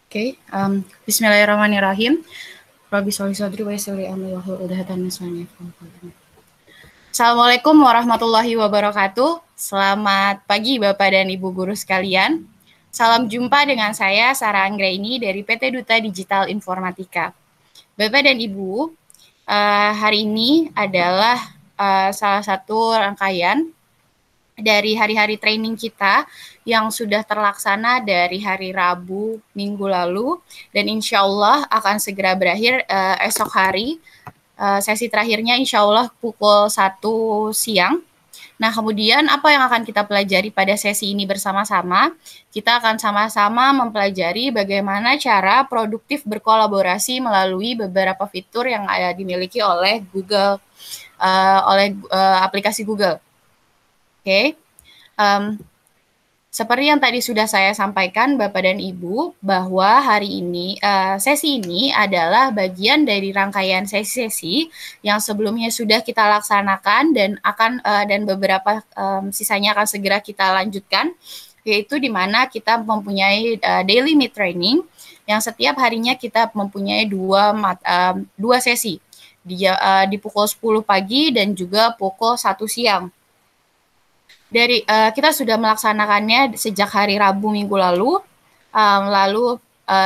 Bismillahirrahmanirrahim. Rabbi sholli sadri wa yassir li amri wahlul 'uqdatam min lisani yafqahu qawli. Assalamualaikum warahmatullahi wabarakatuh. Selamat pagi Bapak dan Ibu guru sekalian. Salam jumpa dengan saya Sarah Anggraini dari PT Duta Digital Informatika. Bapak dan Ibu, hari ini adalah salah satu rangkaian dari hari-hari training kita yang sudah terlaksana dari hari Rabu minggu lalu dan insya Allah akan segera berakhir esok hari. Sesi terakhirnya insya Allah pukul 1 siang. Nah, kemudian apa yang akan kita pelajari pada sesi ini bersama-sama? Kita akan sama-sama mempelajari bagaimana cara produktif berkolaborasi melalui beberapa fitur yang dimiliki oleh Google, aplikasi Google. Oke. Seperti yang tadi sudah saya sampaikan Bapak dan Ibu, bahwa hari ini sesi ini adalah bagian dari rangkaian sesi-sesi yang sebelumnya sudah kita laksanakan dan beberapa sisanya akan segera kita lanjutkan, yaitu di mana kita mempunyai daily meet training yang setiap harinya kita mempunyai dua sesi di pukul 10 pagi dan juga pukul 1 siang. Kita sudah melaksanakannya sejak hari Rabu minggu lalu,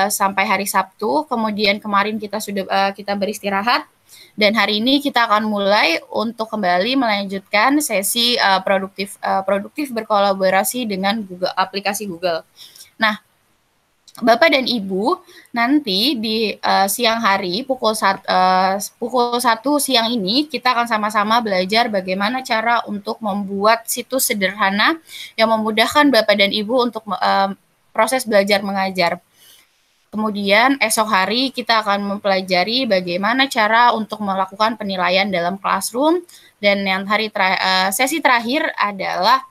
sampai hari Sabtu, kemudian kemarin kita beristirahat, dan hari ini kita akan mulai untuk kembali melanjutkan sesi produktif berkolaborasi dengan aplikasi Google. Nah, Bapak dan Ibu, nanti di siang hari pukul 1 siang ini kita akan sama-sama belajar bagaimana cara untuk membuat situs sederhana yang memudahkan Bapak dan Ibu untuk proses belajar mengajar. Kemudian esok hari kita akan mempelajari bagaimana cara untuk melakukan penilaian dalam classroom, dan yang sesi terakhir adalah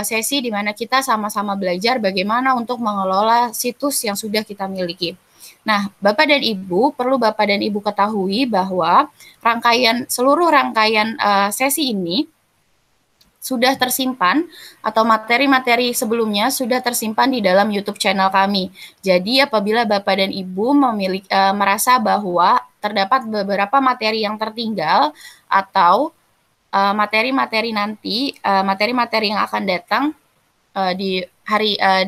sesi di mana kita sama-sama belajar bagaimana untuk mengelola situs yang sudah kita miliki. Nah, Bapak dan Ibu, perlu Bapak dan Ibu ketahui bahwa seluruh rangkaian sesi ini sudah tersimpan atau materi-materi sebelumnya sudah tersimpan di dalam YouTube channel kami. Jadi apabila Bapak dan Ibu merasa bahwa terdapat beberapa materi yang tertinggal atau materi-materi yang akan datang di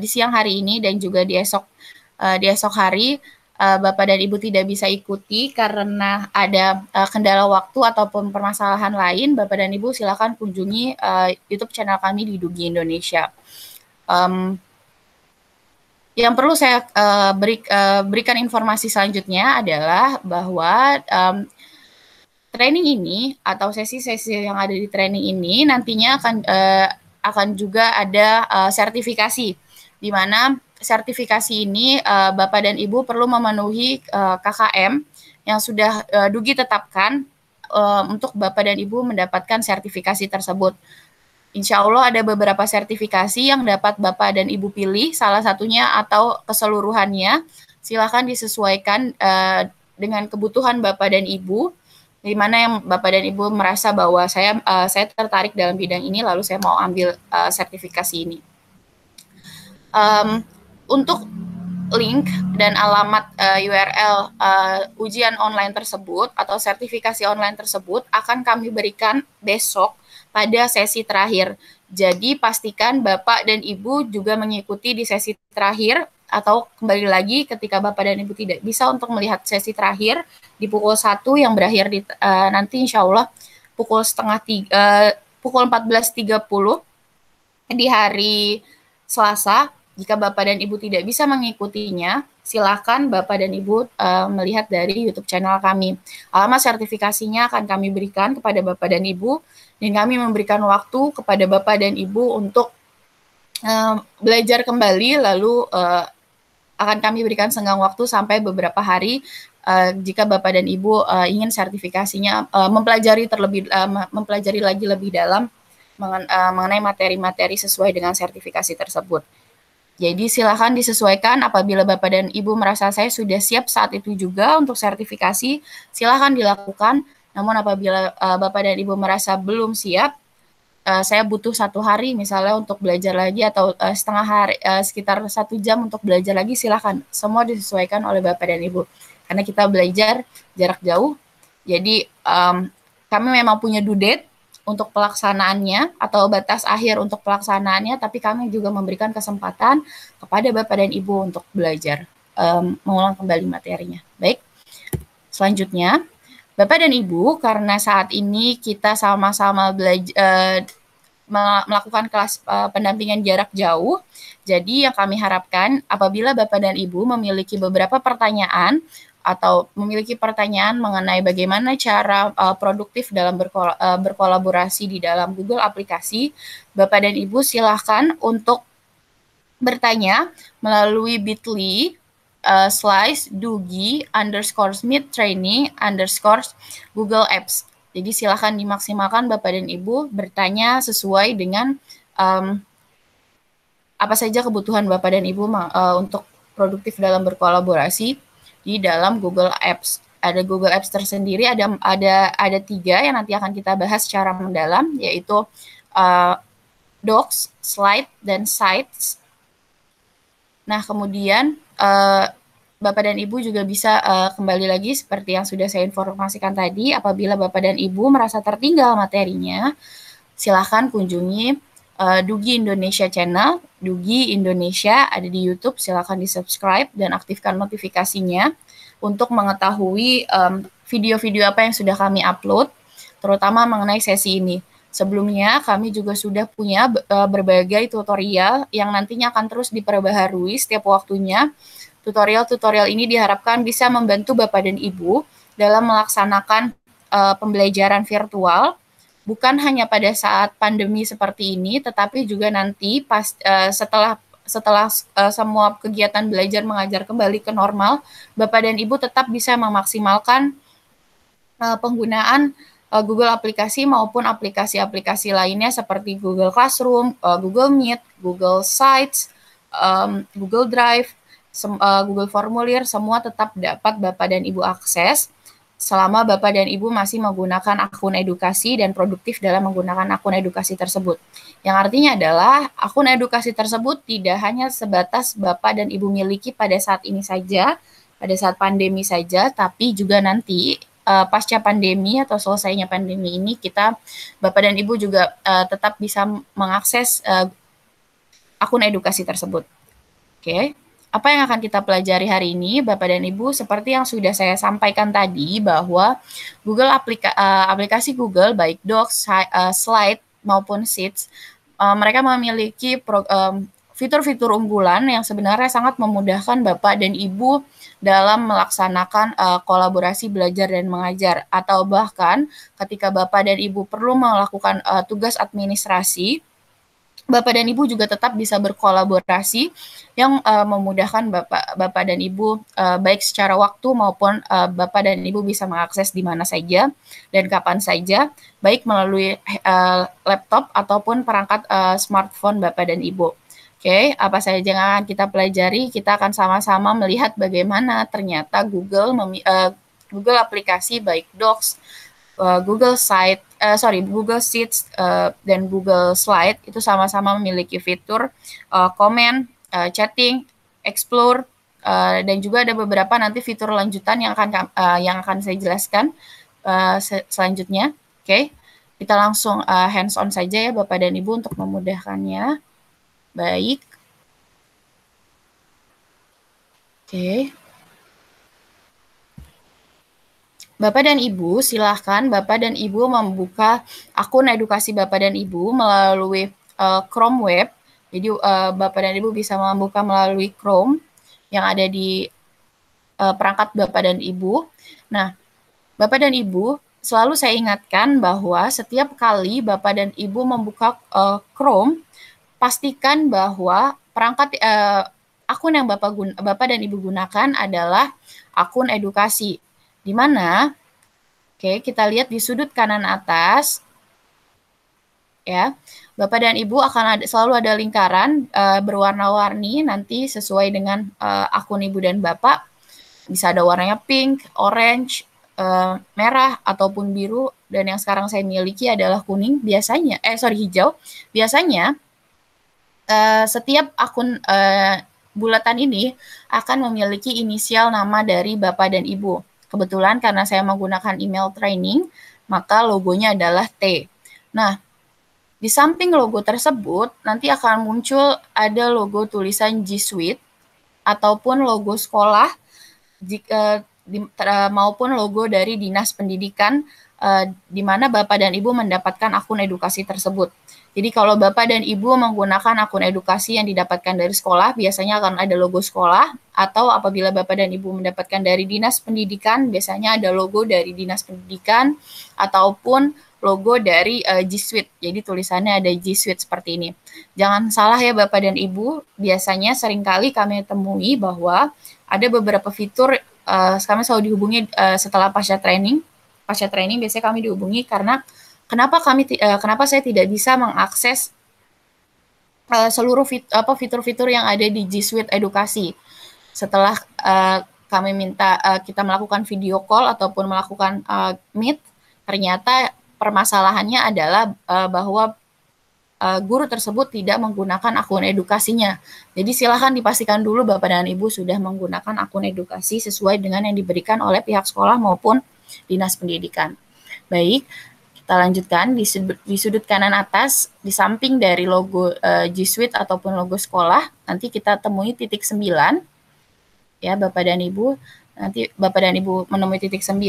siang hari ini dan juga di esok hari, Bapak dan Ibu tidak bisa ikuti karena ada kendala waktu ataupun permasalahan lain, Bapak dan Ibu silakan kunjungi YouTube channel kami di Dugi Indonesia. Yang perlu saya berikan informasi selanjutnya adalah bahwa training ini atau sesi-sesi yang ada di training ini nantinya akan juga ada sertifikasi, di mana sertifikasi ini Bapak dan Ibu perlu memenuhi KKM yang sudah Dugi tetapkan untuk Bapak dan Ibu mendapatkan sertifikasi tersebut. Insya Allah ada beberapa sertifikasi yang dapat Bapak dan Ibu pilih, salah satunya atau keseluruhannya. Silakan disesuaikan dengan kebutuhan Bapak dan Ibu, di mana yang Bapak dan Ibu merasa bahwa saya tertarik dalam bidang ini, lalu saya mau ambil sertifikasi ini. Untuk link dan alamat URL ujian online tersebut atau sertifikasi online tersebut akan kami berikan besok pada sesi terakhir. Jadi pastikan Bapak dan Ibu juga mengikuti di sesi terakhir, atau kembali lagi ketika Bapak dan Ibu tidak bisa untuk melihat sesi terakhir di pukul 1 yang berakhir nanti insya Allah pukul 14.30 di hari Selasa. Jika Bapak dan Ibu tidak bisa mengikutinya, silakan Bapak dan Ibu melihat dari YouTube channel kami. Alamat sertifikasinya akan kami berikan kepada Bapak dan Ibu, dan kami memberikan waktu kepada Bapak dan Ibu untuk belajar kembali, lalu akan kami berikan senggang waktu sampai beberapa hari jika Bapak dan Ibu ingin sertifikasinya mempelajari lagi lebih dalam mengenai materi-materi sesuai dengan sertifikasi tersebut. Jadi silakan disesuaikan, apabila Bapak dan Ibu merasa saya sudah siap saat itu juga untuk sertifikasi, silakan dilakukan. Namun apabila Bapak dan Ibu merasa belum siap, saya butuh 1 hari misalnya untuk belajar lagi atau setengah hari, sekitar 1 jam untuk belajar lagi, silahkan. Semua disesuaikan oleh Bapak dan Ibu. Karena kita belajar jarak jauh, jadi kami memang punya due date untuk pelaksanaannya atau batas akhir untuk pelaksanaannya, tapi kami juga memberikan kesempatan kepada Bapak dan Ibu untuk belajar, mengulang kembali materinya. Baik, selanjutnya, Bapak dan Ibu, karena saat ini kita sama-sama melakukan kelas pendampingan jarak jauh, jadi yang kami harapkan apabila Bapak dan Ibu memiliki beberapa pertanyaan atau memiliki pertanyaan mengenai bagaimana cara produktif dalam berkolaborasi di dalam Google aplikasi, Bapak dan Ibu silahkan untuk bertanya melalui bit.ly /dugi_meet_training_Google Apps. Jadi silakan dimaksimalkan Bapak dan Ibu bertanya sesuai dengan apa saja kebutuhan Bapak dan Ibu untuk produktif dalam berkolaborasi di dalam Google Apps. Ada Google Apps tersendiri, ada 3 yang nanti akan kita bahas secara mendalam, yaitu Docs, Slide, dan Sites. Nah, kemudian Bapak dan Ibu juga bisa kembali lagi seperti yang sudah saya informasikan tadi, apabila Bapak dan Ibu merasa tertinggal materinya, silakan kunjungi Dugi Indonesia channel, Dugi Indonesia ada di YouTube, silakan di-subscribe dan aktifkan notifikasinya untuk mengetahui video-video apa yang sudah kami upload, terutama mengenai sesi ini. Sebelumnya kami juga sudah punya berbagai tutorial yang nantinya akan terus diperbaharui setiap waktunya. Tutorial-tutorial ini diharapkan bisa membantu Bapak dan Ibu dalam melaksanakan pembelajaran virtual, bukan hanya pada saat pandemi seperti ini, tetapi juga nanti setelah semua kegiatan belajar mengajar kembali ke normal, Bapak dan Ibu tetap bisa memaksimalkan penggunaan Google aplikasi maupun aplikasi-aplikasi lainnya seperti Google Classroom, Google Meet, Google Sites, Google Drive, Google Formulir, semua tetap dapat Bapak dan Ibu akses selama Bapak dan Ibu masih menggunakan akun edukasi dan produktif dalam menggunakan akun edukasi tersebut. Yang artinya adalah akun edukasi tersebut tidak hanya sebatas Bapak dan Ibu miliki pada saat ini saja, pada saat pandemi saja, tapi juga nanti pasca pandemi atau selesainya pandemi ini, Bapak dan Ibu juga tetap bisa mengakses akun edukasi tersebut. Oke. Apa yang akan kita pelajari hari ini, Bapak dan Ibu, seperti yang sudah saya sampaikan tadi, bahwa aplikasi Google, baik Docs, Slide, maupun Sheets, mereka memiliki fitur-fitur unggulan yang sebenarnya sangat memudahkan Bapak dan Ibu dalam melaksanakan kolaborasi belajar dan mengajar, atau bahkan ketika Bapak dan Ibu perlu melakukan tugas administrasi, Bapak dan Ibu juga tetap bisa berkolaborasi yang memudahkan Bapak dan Ibu baik secara waktu maupun Bapak dan Ibu bisa mengakses di mana saja dan kapan saja, baik melalui laptop ataupun perangkat smartphone Bapak dan Ibu. Oke, apa saja yang akan kita pelajari? Kita akan sama-sama melihat bagaimana ternyata Google aplikasi baik Docs, Google Sheets dan Google Slide itu sama-sama memiliki fitur comment, chatting, explore, dan juga ada beberapa nanti fitur lanjutan yang akan saya jelaskan selanjutnya. Oke, kita langsung hands on saja ya Bapak dan Ibu untuk memudahkannya. Baik. Oke. Bapak dan Ibu, silahkan Bapak dan Ibu membuka akun edukasi Bapak dan Ibu melalui Chrome Web. Jadi Bapak dan Ibu bisa membuka melalui Chrome yang ada di perangkat Bapak dan Ibu. Nah, Bapak dan Ibu, selalu saya ingatkan bahwa setiap kali Bapak dan Ibu membuka Chrome, pastikan bahwa perangkat akun yang Bapak dan Ibu gunakan adalah akun edukasi. Di mana, oke, kita lihat di sudut kanan atas, ya, Bapak dan Ibu akan selalu ada lingkaran berwarna-warni nanti sesuai dengan akun Ibu dan Bapak. Bisa ada warnanya pink, orange, merah ataupun biru, dan yang sekarang saya miliki adalah kuning, biasanya, hijau. Biasanya setiap akun bulatan ini akan memiliki inisial nama dari Bapak dan Ibu. Kebetulan karena saya menggunakan email training, maka logonya adalah T. Nah, di samping logo tersebut, nanti akan muncul ada logo tulisan G Suite ataupun logo sekolah maupun logo dari Dinas Pendidikan di mana Bapak dan Ibu mendapatkan akun edukasi tersebut. Jadi kalau Bapak dan Ibu menggunakan akun edukasi yang didapatkan dari sekolah, biasanya akan ada logo sekolah, atau apabila Bapak dan Ibu mendapatkan dari Dinas Pendidikan, biasanya ada logo dari Dinas Pendidikan, ataupun logo dari G Suite. Jadi tulisannya ada G Suite seperti ini. Jangan salah ya Bapak dan Ibu, biasanya seringkali kami temui bahwa ada beberapa fitur kami selalu dihubungi setelah pasca training. Pasca training biasanya kami dihubungi karena kenapa saya tidak bisa mengakses seluruh fitur-fitur yang ada di G Suite Edukasi. Setelah kami minta kita melakukan video call ataupun melakukan meet, ternyata permasalahannya adalah bahwa guru tersebut tidak menggunakan akun edukasinya. Jadi silakan dipastikan dulu Bapak dan Ibu sudah menggunakan akun edukasi sesuai dengan yang diberikan oleh pihak sekolah maupun Dinas Pendidikan. Baik, kita lanjutkan di sudut kanan atas, di samping dari logo G Suite ataupun logo sekolah, nanti kita temui titik 9, ya Bapak dan Ibu. Nanti Bapak dan Ibu menemui titik 9.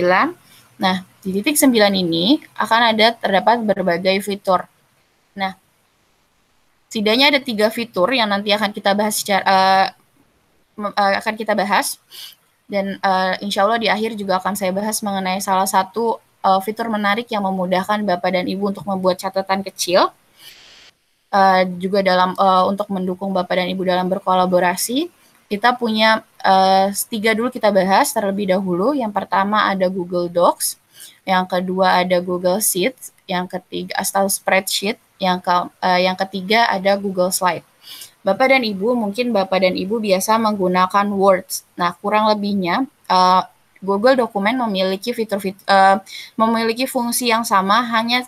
Nah, di titik 9 ini akan terdapat berbagai fitur. Nah, setidaknya ada 3 fitur yang nanti akan kita bahas dan insya Allah di akhir juga akan saya bahas mengenai salah satu fitur menarik yang memudahkan Bapak dan Ibu untuk membuat catatan kecil, juga untuk mendukung Bapak dan Ibu dalam berkolaborasi. Kita punya 3 dulu kita bahas terlebih dahulu. Yang pertama ada Google Docs, yang kedua ada Google Sheets, yang ketiga atau Spreadsheet, yang ketiga ada Google Slide. Bapak dan Ibu, mungkin Bapak dan Ibu biasa menggunakan Words. Nah, kurang lebihnya Google Dokumen memiliki memiliki fungsi yang sama, hanya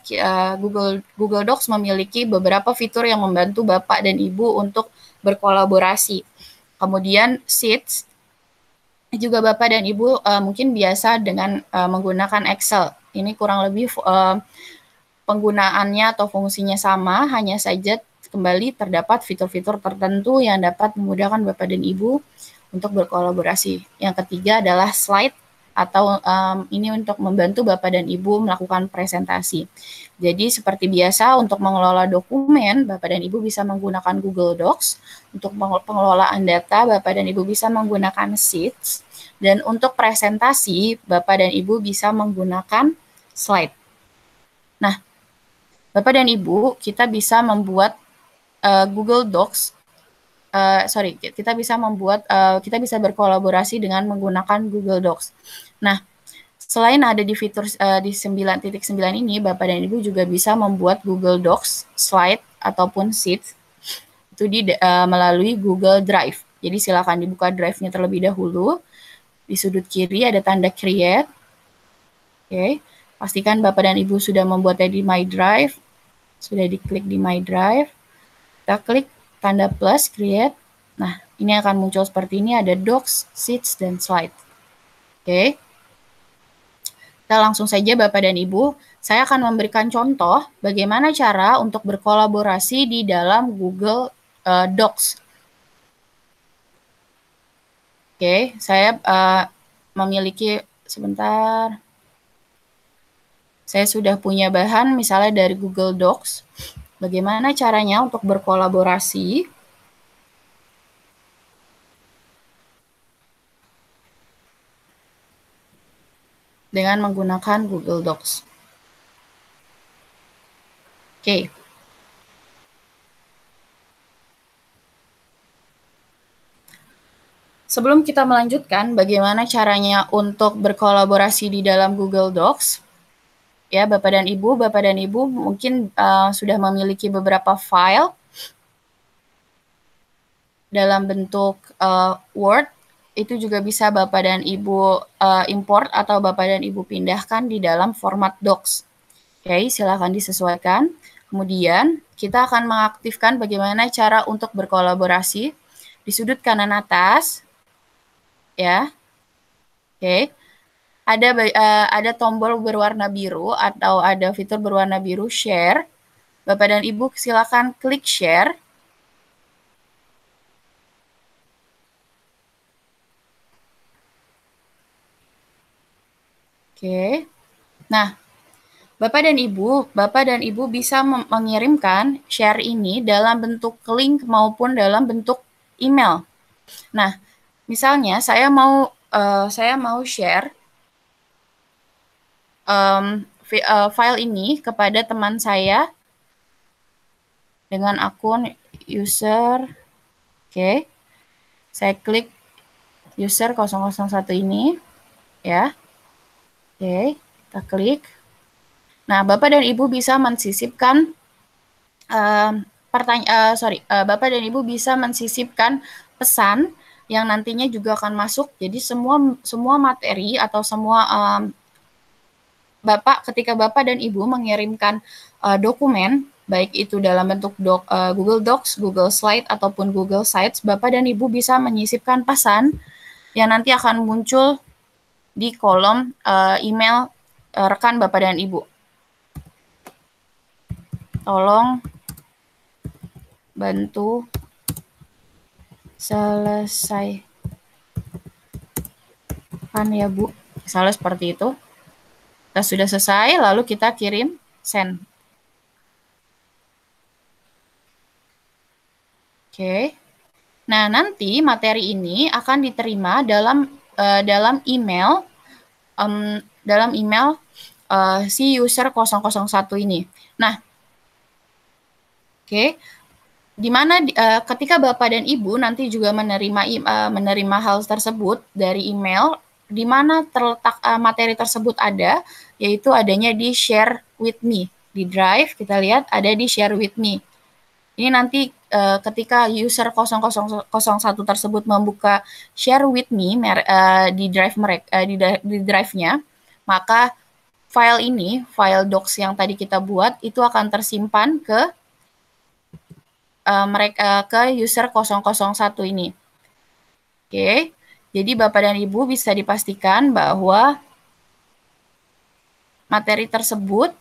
Google Docs memiliki beberapa fitur yang membantu Bapak dan Ibu untuk berkolaborasi. Kemudian Sheets juga Bapak dan Ibu mungkin biasa dengan menggunakan Excel. Ini kurang lebih penggunaannya atau fungsinya sama, hanya saja kembali terdapat fitur-fitur tertentu yang dapat memudahkan Bapak dan Ibu untuk berkolaborasi. Yang ketiga adalah slide, atau ini untuk membantu Bapak dan Ibu melakukan presentasi. Jadi seperti biasa untuk mengelola dokumen, Bapak dan Ibu bisa menggunakan Google Docs. Untuk pengelolaan data, Bapak dan Ibu bisa menggunakan Sheets. Dan untuk presentasi, Bapak dan Ibu bisa menggunakan slide. Nah, Bapak dan Ibu, kita bisa membuat Google Docs. Kita bisa berkolaborasi dengan menggunakan Google Docs. Nah, selain ada di fitur di 9.9 ini, Bapak dan Ibu juga bisa membuat Google Docs, Slide, ataupun Sheets itu melalui Google Drive. Jadi silakan dibuka Drive-nya terlebih dahulu. Di sudut kiri ada tanda Create. Oke, pastikan Bapak dan Ibu sudah membuatnya di My Drive. Sudah diklik di My Drive. Kita klik tanda plus, Create. Nah, ini akan muncul seperti ini, ada Docs, Sheets, dan Slide. Oke. Kita langsung saja Bapak dan Ibu, saya akan memberikan contoh bagaimana cara untuk berkolaborasi di dalam Google Docs. Oke, saya memiliki, sebentar, saya sudah punya bahan misalnya dari Google Docs. Bagaimana caranya untuk berkolaborasi? Dengan menggunakan Google Docs. Oke. Sebelum kita melanjutkan bagaimana caranya untuk berkolaborasi di dalam Google Docs, ya Bapak dan Ibu mungkin sudah memiliki beberapa file dalam bentuk Word, itu juga bisa Bapak dan Ibu import atau Bapak dan Ibu pindahkan di dalam format docs. Oke, silakan disesuaikan. Kemudian kita akan mengaktifkan bagaimana cara untuk berkolaborasi di sudut kanan atas, ya. Oke, ada tombol berwarna biru atau ada fitur berwarna biru share. Bapak dan Ibu silakan klik share. Oke. Nah, Bapak dan Ibu bisa mengirimkan share ini dalam bentuk link maupun dalam bentuk email. Nah, misalnya saya mau share file ini kepada teman saya dengan akun user. Oke. Saya klik user 001 ini, ya. Oke, kita klik. Nah, Bapak dan Ibu bisa mensisipkan Bapak dan Ibu bisa mensisipkan pesan yang nantinya juga akan masuk. Jadi semua materi atau semua ketika Bapak dan Ibu mengirimkan dokumen, baik itu dalam bentuk Google Docs, Google Slide, ataupun Google Sites, Bapak dan Ibu bisa menyisipkan pesan yang nanti akan muncul di kolom email rekan Bapak dan Ibu. Tolong bantu selesaikan ya Bu. Misalnya seperti itu. Kita sudah selesai, lalu kita kirim send. Oke. Nah, nanti materi ini akan diterima dalam email si user 001 ini. Nah, oke. Di mana ketika Bapak dan Ibu nanti juga menerima hal tersebut dari email, di mana terletak materi tersebut ada, yaitu adanya di share with me. Di Drive kita lihat ada di share with me. Ini nanti ketika user 001 tersebut membuka share with me di drive-nya, maka file docs yang tadi kita buat itu akan tersimpan ke user 001 ini. Oke, jadi Bapak dan Ibu bisa dipastikan bahwa materi tersebut,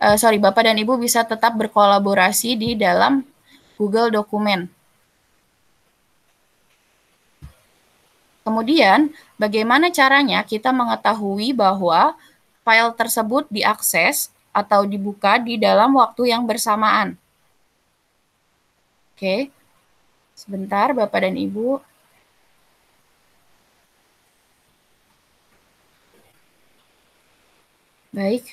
Bapak dan Ibu bisa tetap berkolaborasi di dalam Google Dokumen. Kemudian, bagaimana caranya kita mengetahui bahwa file tersebut diakses atau dibuka di dalam waktu yang bersamaan? Oke, sebentar Bapak dan Ibu. Baik.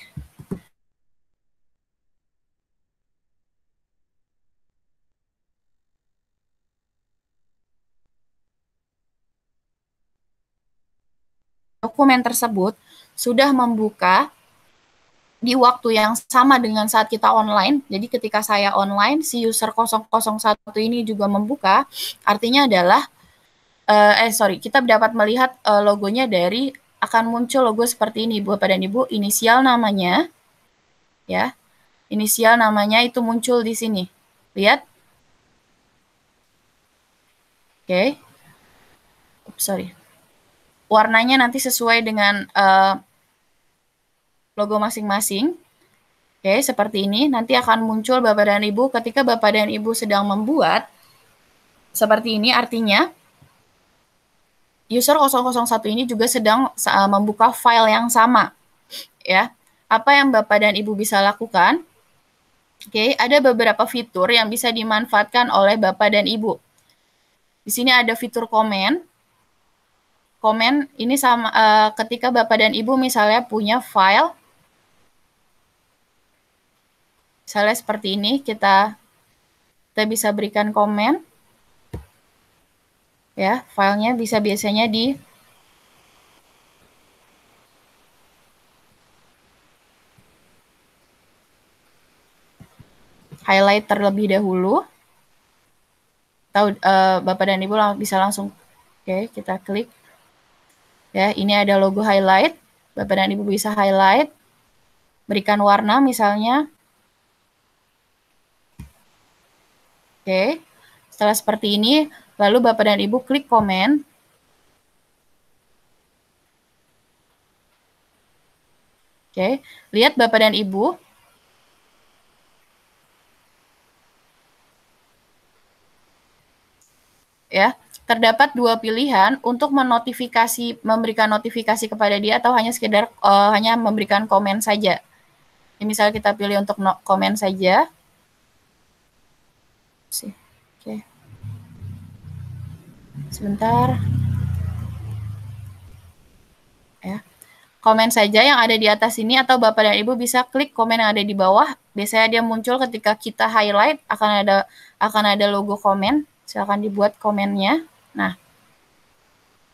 Dokumen tersebut sudah membuka di waktu yang sama dengan saat kita online. Jadi ketika saya online, si user 001 ini juga membuka, artinya adalah kita dapat melihat logonya dari akan muncul logo seperti ini, Bapak dan Ibu, inisial namanya, ya, inisial namanya itu muncul di sini. Lihat. Oke. Warnanya nanti sesuai dengan logo masing-masing. Oke, seperti ini. Nanti akan muncul Bapak dan Ibu ketika Bapak dan Ibu sedang membuat seperti ini, artinya user 001 ini juga sedang membuka file yang sama. Ya. Apa yang Bapak dan Ibu bisa lakukan? Oke, ada beberapa fitur yang bisa dimanfaatkan oleh Bapak dan Ibu. Di sini ada fitur komen. Komen ini sama ketika Bapak dan Ibu misalnya punya file, misalnya seperti ini, kita bisa berikan komen. Ya, filenya bisa biasanya di highlight terlebih dahulu. Bapak dan Ibu bisa langsung Oke, kita klik. Ya, ini ada logo highlight. Bapak dan Ibu bisa highlight. Berikan warna misalnya. Oke. Setelah seperti ini, lalu Bapak dan Ibu klik komen. Oke. Lihat Bapak dan Ibu. Ya, terdapat dua pilihan untuk memberikan notifikasi kepada dia atau hanya sekedar hanya memberikan komen saja. Ini misalnya kita pilih untuk komen saja. Oke. Sebentar. Ya. Komen saja yang ada di atas ini atau Bapak dan Ibu bisa klik komen yang ada di bawah. Biasanya dia muncul ketika kita highlight, akan ada logo komen. Silakan dibuat komennya. Nah,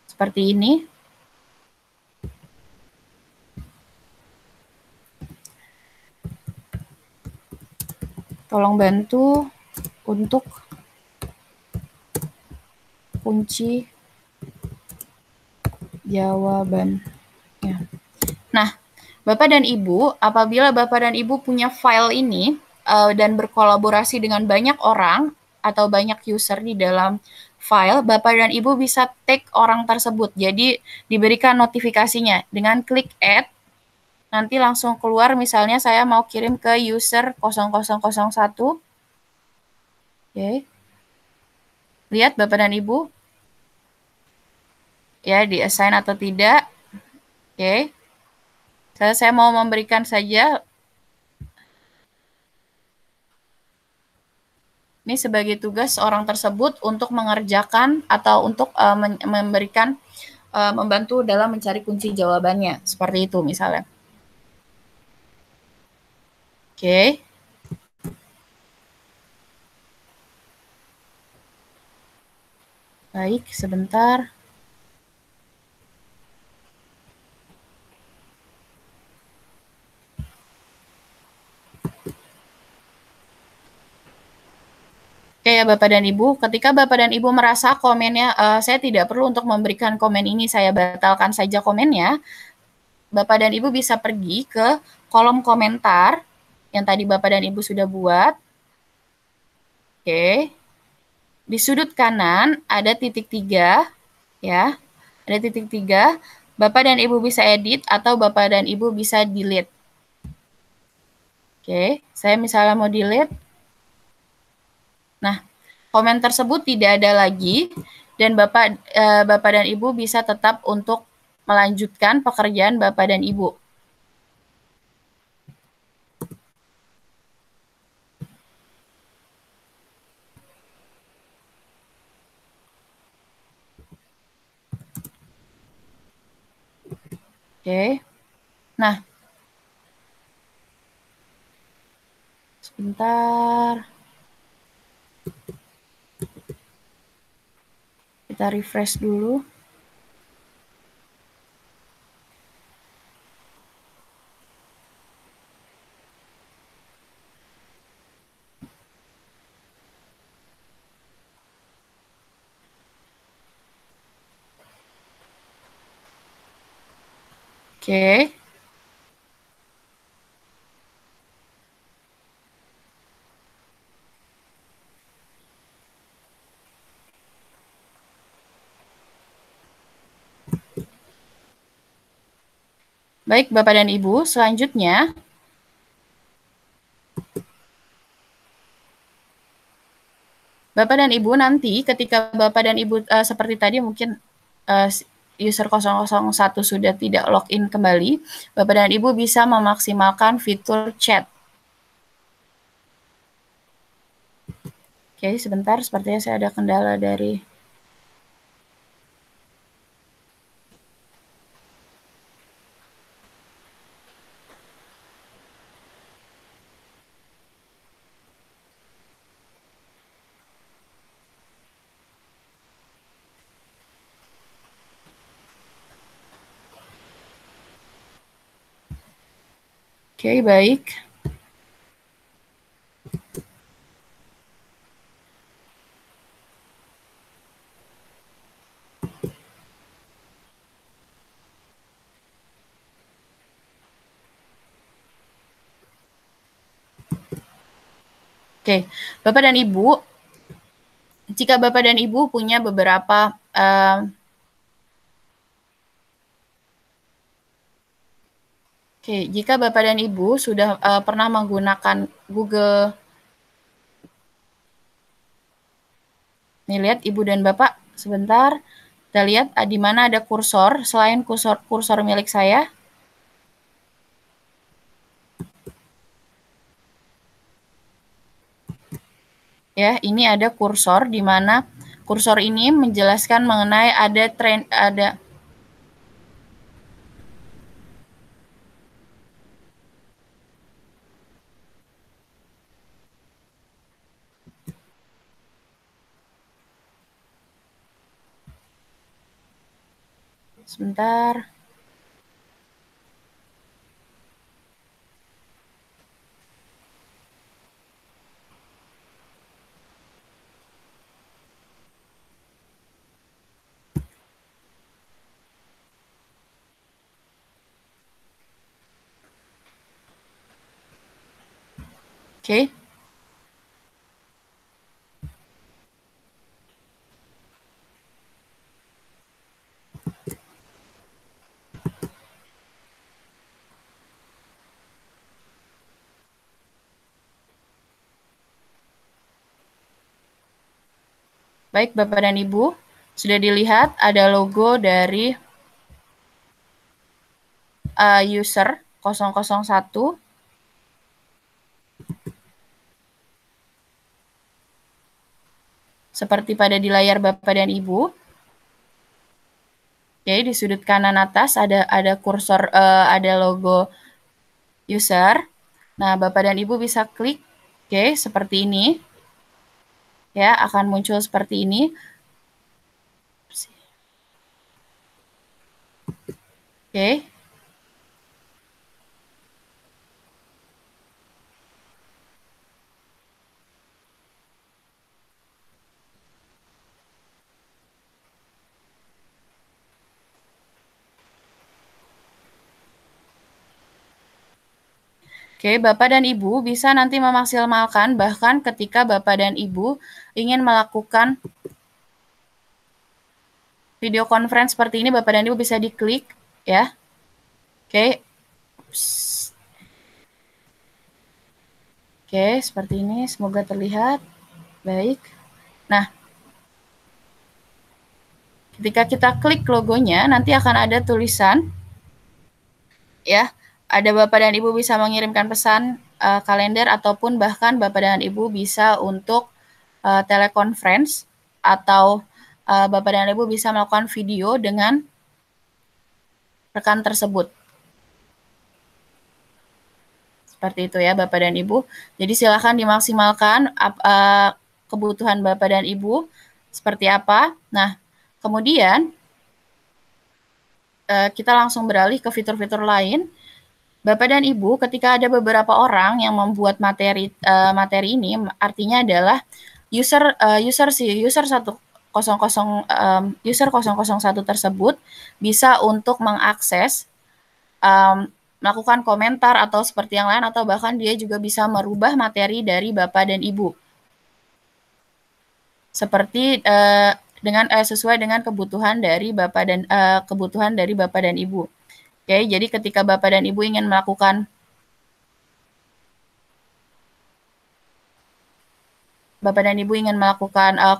seperti ini. Tolong bantu untuk kunci jawaban. Ya. Nah, Bapak dan Ibu, apabila Bapak dan Ibu punya file ini dan berkolaborasi dengan banyak orang atau banyak user di dalam file, Bapak dan Ibu bisa tag orang tersebut. Jadi diberikan notifikasinya dengan klik add. Nanti langsung keluar misalnya saya mau kirim ke user 0001. Oke. Lihat Bapak dan Ibu. Ya, di assign atau tidak. Oke. Saya mau memberikan saja ini sebagai tugas orang tersebut untuk mengerjakan atau untuk membantu dalam mencari kunci jawabannya. Seperti itu misalnya. Oke. Baik, sebentar. Oke ya Bapak dan Ibu, ketika Bapak dan Ibu merasa komennya, saya tidak perlu untuk memberikan komen ini, saya batalkan saja komennya, Bapak dan Ibu bisa pergi ke kolom komentar yang tadi Bapak dan Ibu sudah buat. Oke. Di sudut kanan ada titik 3, ya. Ada titik 3. Bapak dan Ibu bisa edit atau Bapak dan Ibu bisa delete. Oke, saya misalnya mau delete. Nah, komen tersebut tidak ada lagi dan Bapak dan Ibu bisa tetap untuk melanjutkan pekerjaan Bapak dan Ibu. Oke. Nah, sebentar. Kita refresh dulu. Oke. Baik, Bapak dan Ibu, selanjutnya Bapak dan Ibu nanti ketika Bapak dan Ibu seperti tadi mungkin user 001 sudah tidak login kembali, Bapak dan Ibu bisa memaksimalkan fitur chat. Oke, sebentar, sepertinya saya ada kendala dari Oke, baik. Oke, Bapak dan Ibu, jika Bapak dan Ibu punya beberapa jika Bapak dan Ibu sudah pernah menggunakan Google, nih lihat Ibu dan Bapak, sebentar, kita lihat di mana ada kursor, selain kursor milik saya. Ya, ini ada kursor di mana kursor ini menjelaskan mengenai ada tren, ada sebentar. Oke. Baik, Bapak dan Ibu, sudah dilihat ada logo dari user 001. Seperti pada di layar Bapak dan Ibu. Oke, di sudut kanan atas ada kursor, ada logo user. Nah, Bapak dan Ibu bisa klik, oke, seperti ini. Ya, akan muncul seperti ini. Oke. Oke, Bapak dan Ibu bisa nanti memaksimalkan bahkan ketika Bapak dan Ibu ingin melakukan video conference seperti ini, Bapak dan Ibu bisa diklik, ya. Oke. Oke, seperti ini. Semoga terlihat. Baik. Nah, ketika kita klik logonya, nanti akan ada tulisan, ya, ada Bapak dan Ibu bisa mengirimkan pesan kalender ataupun bahkan Bapak dan Ibu bisa untuk teleconference atau Bapak dan Ibu bisa melakukan video dengan rekan tersebut. Seperti itu ya Bapak dan Ibu. Jadi silakan dimaksimalkan kebutuhan Bapak dan Ibu seperti apa. Nah, kemudian kita langsung beralih ke fitur-fitur lain. Bapak dan Ibu, ketika ada beberapa orang yang membuat materi ini, artinya adalah user 001 tersebut bisa untuk mengakses, melakukan komentar atau seperti yang lain, atau bahkan dia juga bisa merubah materi dari Bapak dan Ibu. Seperti sesuai dengan kebutuhan dari Bapak dan Ibu. Oke, jadi ketika Bapak dan Ibu ingin melakukan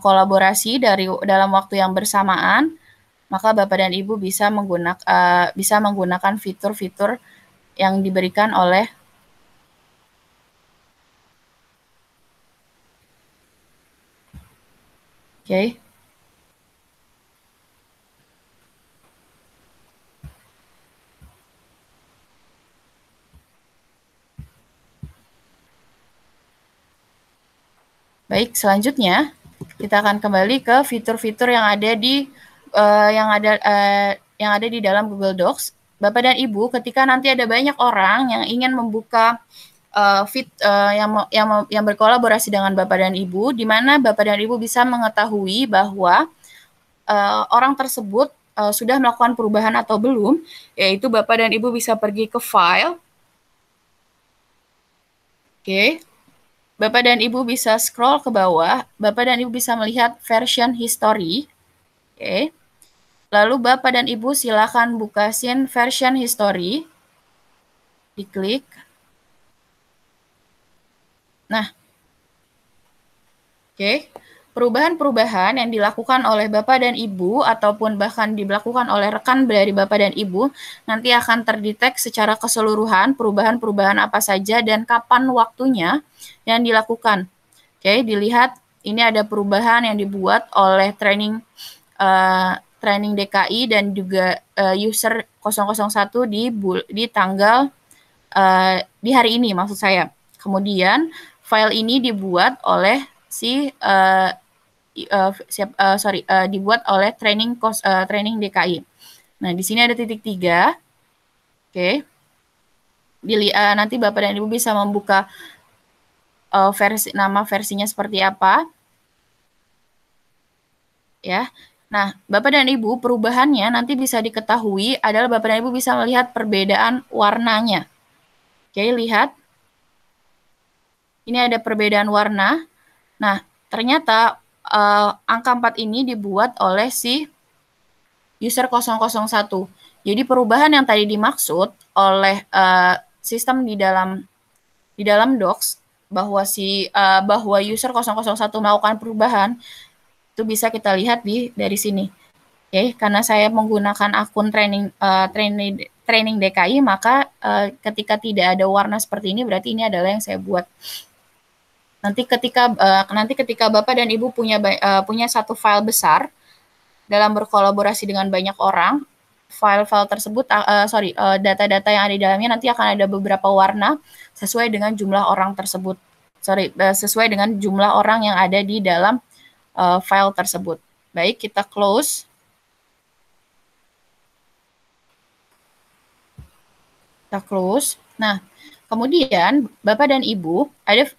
kolaborasi dalam waktu yang bersamaan, maka Bapak dan Ibu bisa menggunakan fitur-fitur yang diberikan oleh Baik, selanjutnya kita akan kembali ke fitur-fitur yang ada di dalam Google Docs. Bapak dan Ibu, ketika nanti ada banyak orang yang ingin membuka yang berkolaborasi dengan Bapak dan Ibu, di mana Bapak dan Ibu bisa mengetahui bahwa orang tersebut sudah melakukan perubahan atau belum, yaitu Bapak dan Ibu bisa pergi ke file. Oke. Bapak dan Ibu bisa scroll ke bawah, Bapak dan Ibu bisa melihat version history. Oke. Lalu Bapak dan Ibu silakan buka scene version history. Diklik. Nah, oke. Perubahan-perubahan yang dilakukan oleh Bapak dan Ibu ataupun bahkan dilakukan oleh rekan dari Bapak dan Ibu nanti akan terdetek secara keseluruhan perubahan-perubahan apa saja dan kapan waktunya yang dilakukan. Oke, dilihat ini ada perubahan yang dibuat oleh training DKI dan juga user 001 di tanggal di hari ini maksud saya. Kemudian file ini dibuat oleh si dibuat oleh training DKI. Nah, di sini ada titik 3. Oke. Nanti Bapak dan Ibu bisa membuka nama versinya seperti apa. Ya. Nah, Bapak dan Ibu, perubahannya nanti bisa diketahui adalah Bapak dan Ibu bisa melihat perbedaan warnanya. Oke, lihat. Ini ada perbedaan warna. Nah, ternyata angka 4 ini dibuat oleh si user 001. Jadi perubahan yang tadi dimaksud oleh sistem di dalam docs bahwa user 001 melakukan perubahan itu bisa kita lihat dari sini. Oke, karena saya menggunakan akun training DKI, maka ketika tidak ada warna seperti ini berarti ini adalah yang saya buat. Nanti ketika Bapak dan Ibu punya satu file besar dalam berkolaborasi dengan banyak orang, file-file tersebut data-data yang ada di dalamnya nanti akan ada beberapa warna sesuai dengan jumlah orang tersebut. Sesuai dengan jumlah orang yang ada di dalam file tersebut. Baik, kita close. Kita close. Nah, kemudian Bapak dan Ibu ada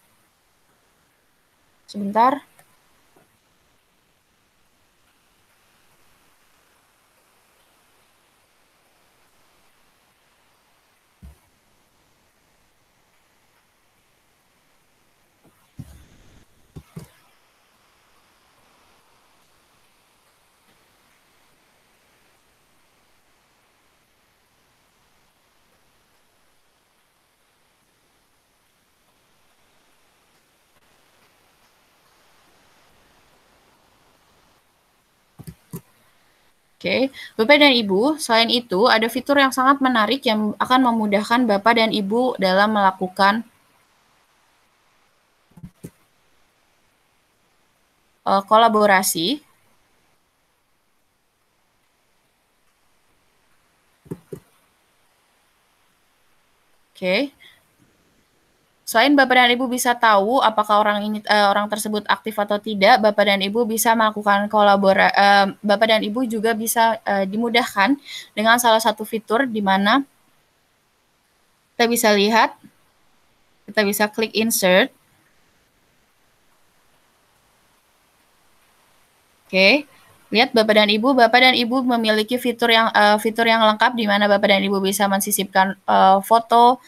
sebentar. Oke, Bapak dan Ibu, selain itu ada fitur yang sangat menarik yang akan memudahkan Bapak dan Ibu dalam melakukan kolaborasi. Oke. Selain Bapak dan Ibu bisa tahu apakah orang tersebut aktif atau tidak, Bapak dan Ibu bisa melakukan Bapak dan Ibu juga bisa dimudahkan dengan salah satu fitur di mana kita bisa lihat, kita bisa klik insert. Oke. Lihat Bapak dan Ibu memiliki fitur yang lengkap di mana Bapak dan Ibu bisa mensisipkan foto,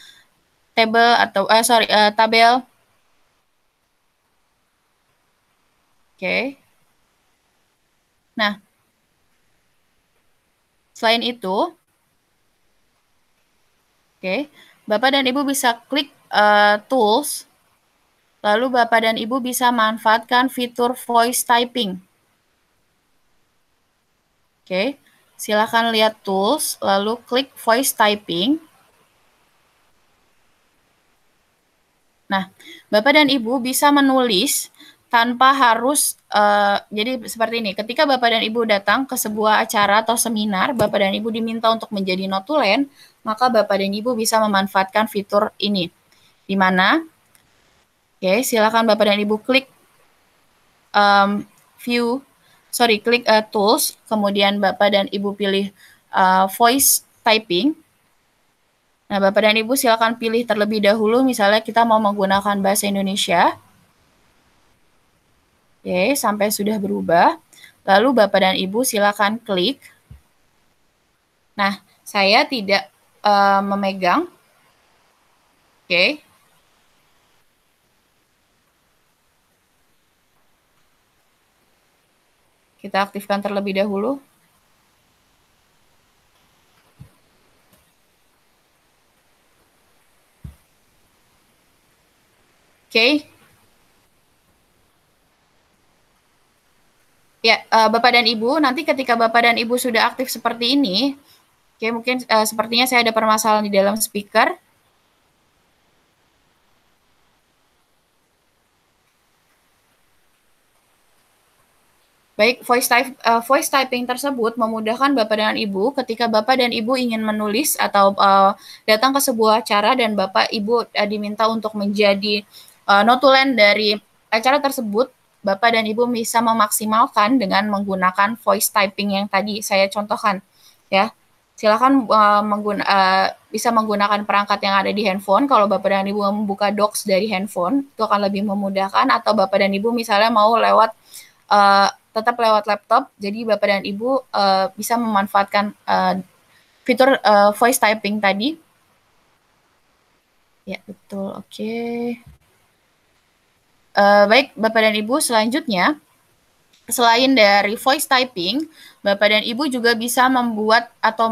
tabel. Oke. Nah, selain itu, oke, Bapak dan Ibu bisa klik tools, lalu Bapak dan Ibu bisa manfaatkan fitur voice typing. Oke, silakan lihat tools, lalu klik voice typing. Nah, Bapak dan Ibu bisa menulis tanpa harus, jadi seperti ini, ketika Bapak dan Ibu datang ke sebuah acara atau seminar, Bapak dan Ibu diminta untuk menjadi notulen, maka Bapak dan Ibu bisa memanfaatkan fitur ini. Di mana, oke, silakan Bapak dan Ibu klik klik tools, kemudian Bapak dan Ibu pilih voice typing. Nah, Bapak dan Ibu silakan pilih terlebih dahulu, misalnya kita mau menggunakan bahasa Indonesia. Oke, sampai sudah berubah. Lalu Bapak dan Ibu silakan klik. Nah, saya tidak memegang. Oke. Kita aktifkan terlebih dahulu. Oke. Ya, Bapak dan Ibu, nanti ketika Bapak dan Ibu sudah aktif seperti ini, oke, mungkin sepertinya saya ada permasalahan di dalam speaker. Baik, voice typing tersebut memudahkan Bapak dan Ibu ketika Bapak dan Ibu ingin menulis atau datang ke sebuah acara dan Bapak Ibu diminta untuk menjadi notulen dari acara tersebut, Bapak dan Ibu bisa memaksimalkan dengan menggunakan voice typing yang tadi saya contohkan, ya. Silakan bisa menggunakan perangkat yang ada di handphone. Kalau Bapak dan Ibu membuka Docs dari handphone, itu akan lebih memudahkan. Atau Bapak dan Ibu misalnya mau tetap lewat laptop, jadi Bapak dan Ibu bisa memanfaatkan fitur voice typing tadi. Ya, betul. Oke. Baik, Bapak dan Ibu, selanjutnya, selain dari voice typing, Bapak dan Ibu juga bisa membuat atau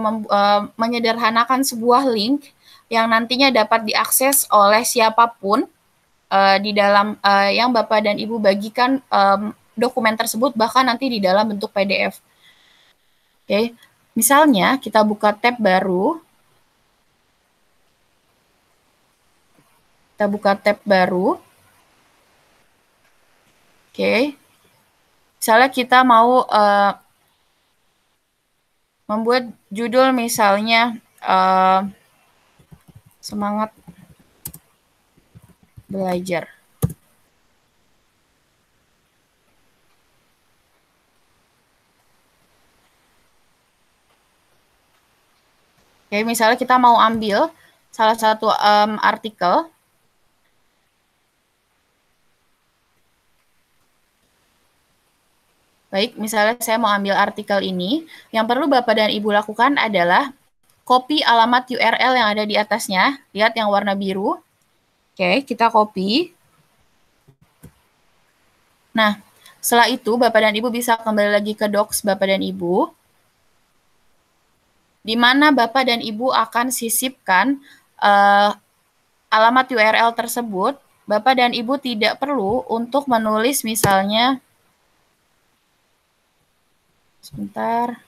menyederhanakan sebuah link yang nantinya dapat diakses oleh siapapun di dalam yang Bapak dan Ibu bagikan dokumen tersebut, bahkan nanti di dalam bentuk PDF. Oke, misalnya kita buka tab baru. Kita buka tab baru. Oke. Misalnya kita mau membuat judul misalnya semangat belajar. Oke, misalnya kita mau ambil salah satu artikel. Baik, misalnya saya mau ambil artikel ini, yang perlu Bapak dan Ibu lakukan adalah copy alamat URL yang ada di atasnya. Lihat yang warna biru. Oke, kita copy. Nah, setelah itu Bapak dan Ibu bisa kembali lagi ke Docs Bapak dan Ibu, di mana Bapak dan Ibu akan sisipkan alamat URL tersebut. Bapak dan Ibu tidak perlu untuk menulis misalnya, sebentar.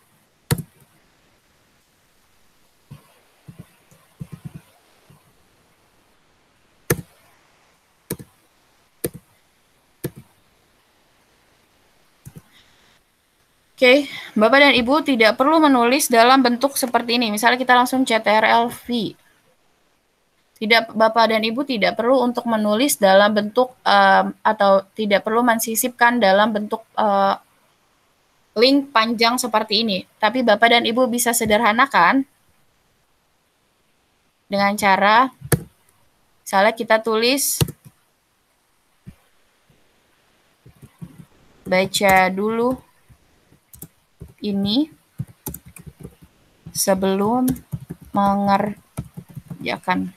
Oke, Bapak dan Ibu tidak perlu menulis dalam bentuk seperti ini. Misalnya kita langsung CTRL-V. Bapak dan Ibu tidak perlu untuk menulis dalam bentuk atau tidak perlu mensisipkan dalam bentuk link panjang seperti ini. Tapi Bapak dan Ibu bisa sederhanakan dengan cara, misalnya kita tulis baca dulu ini sebelum mengerjakan.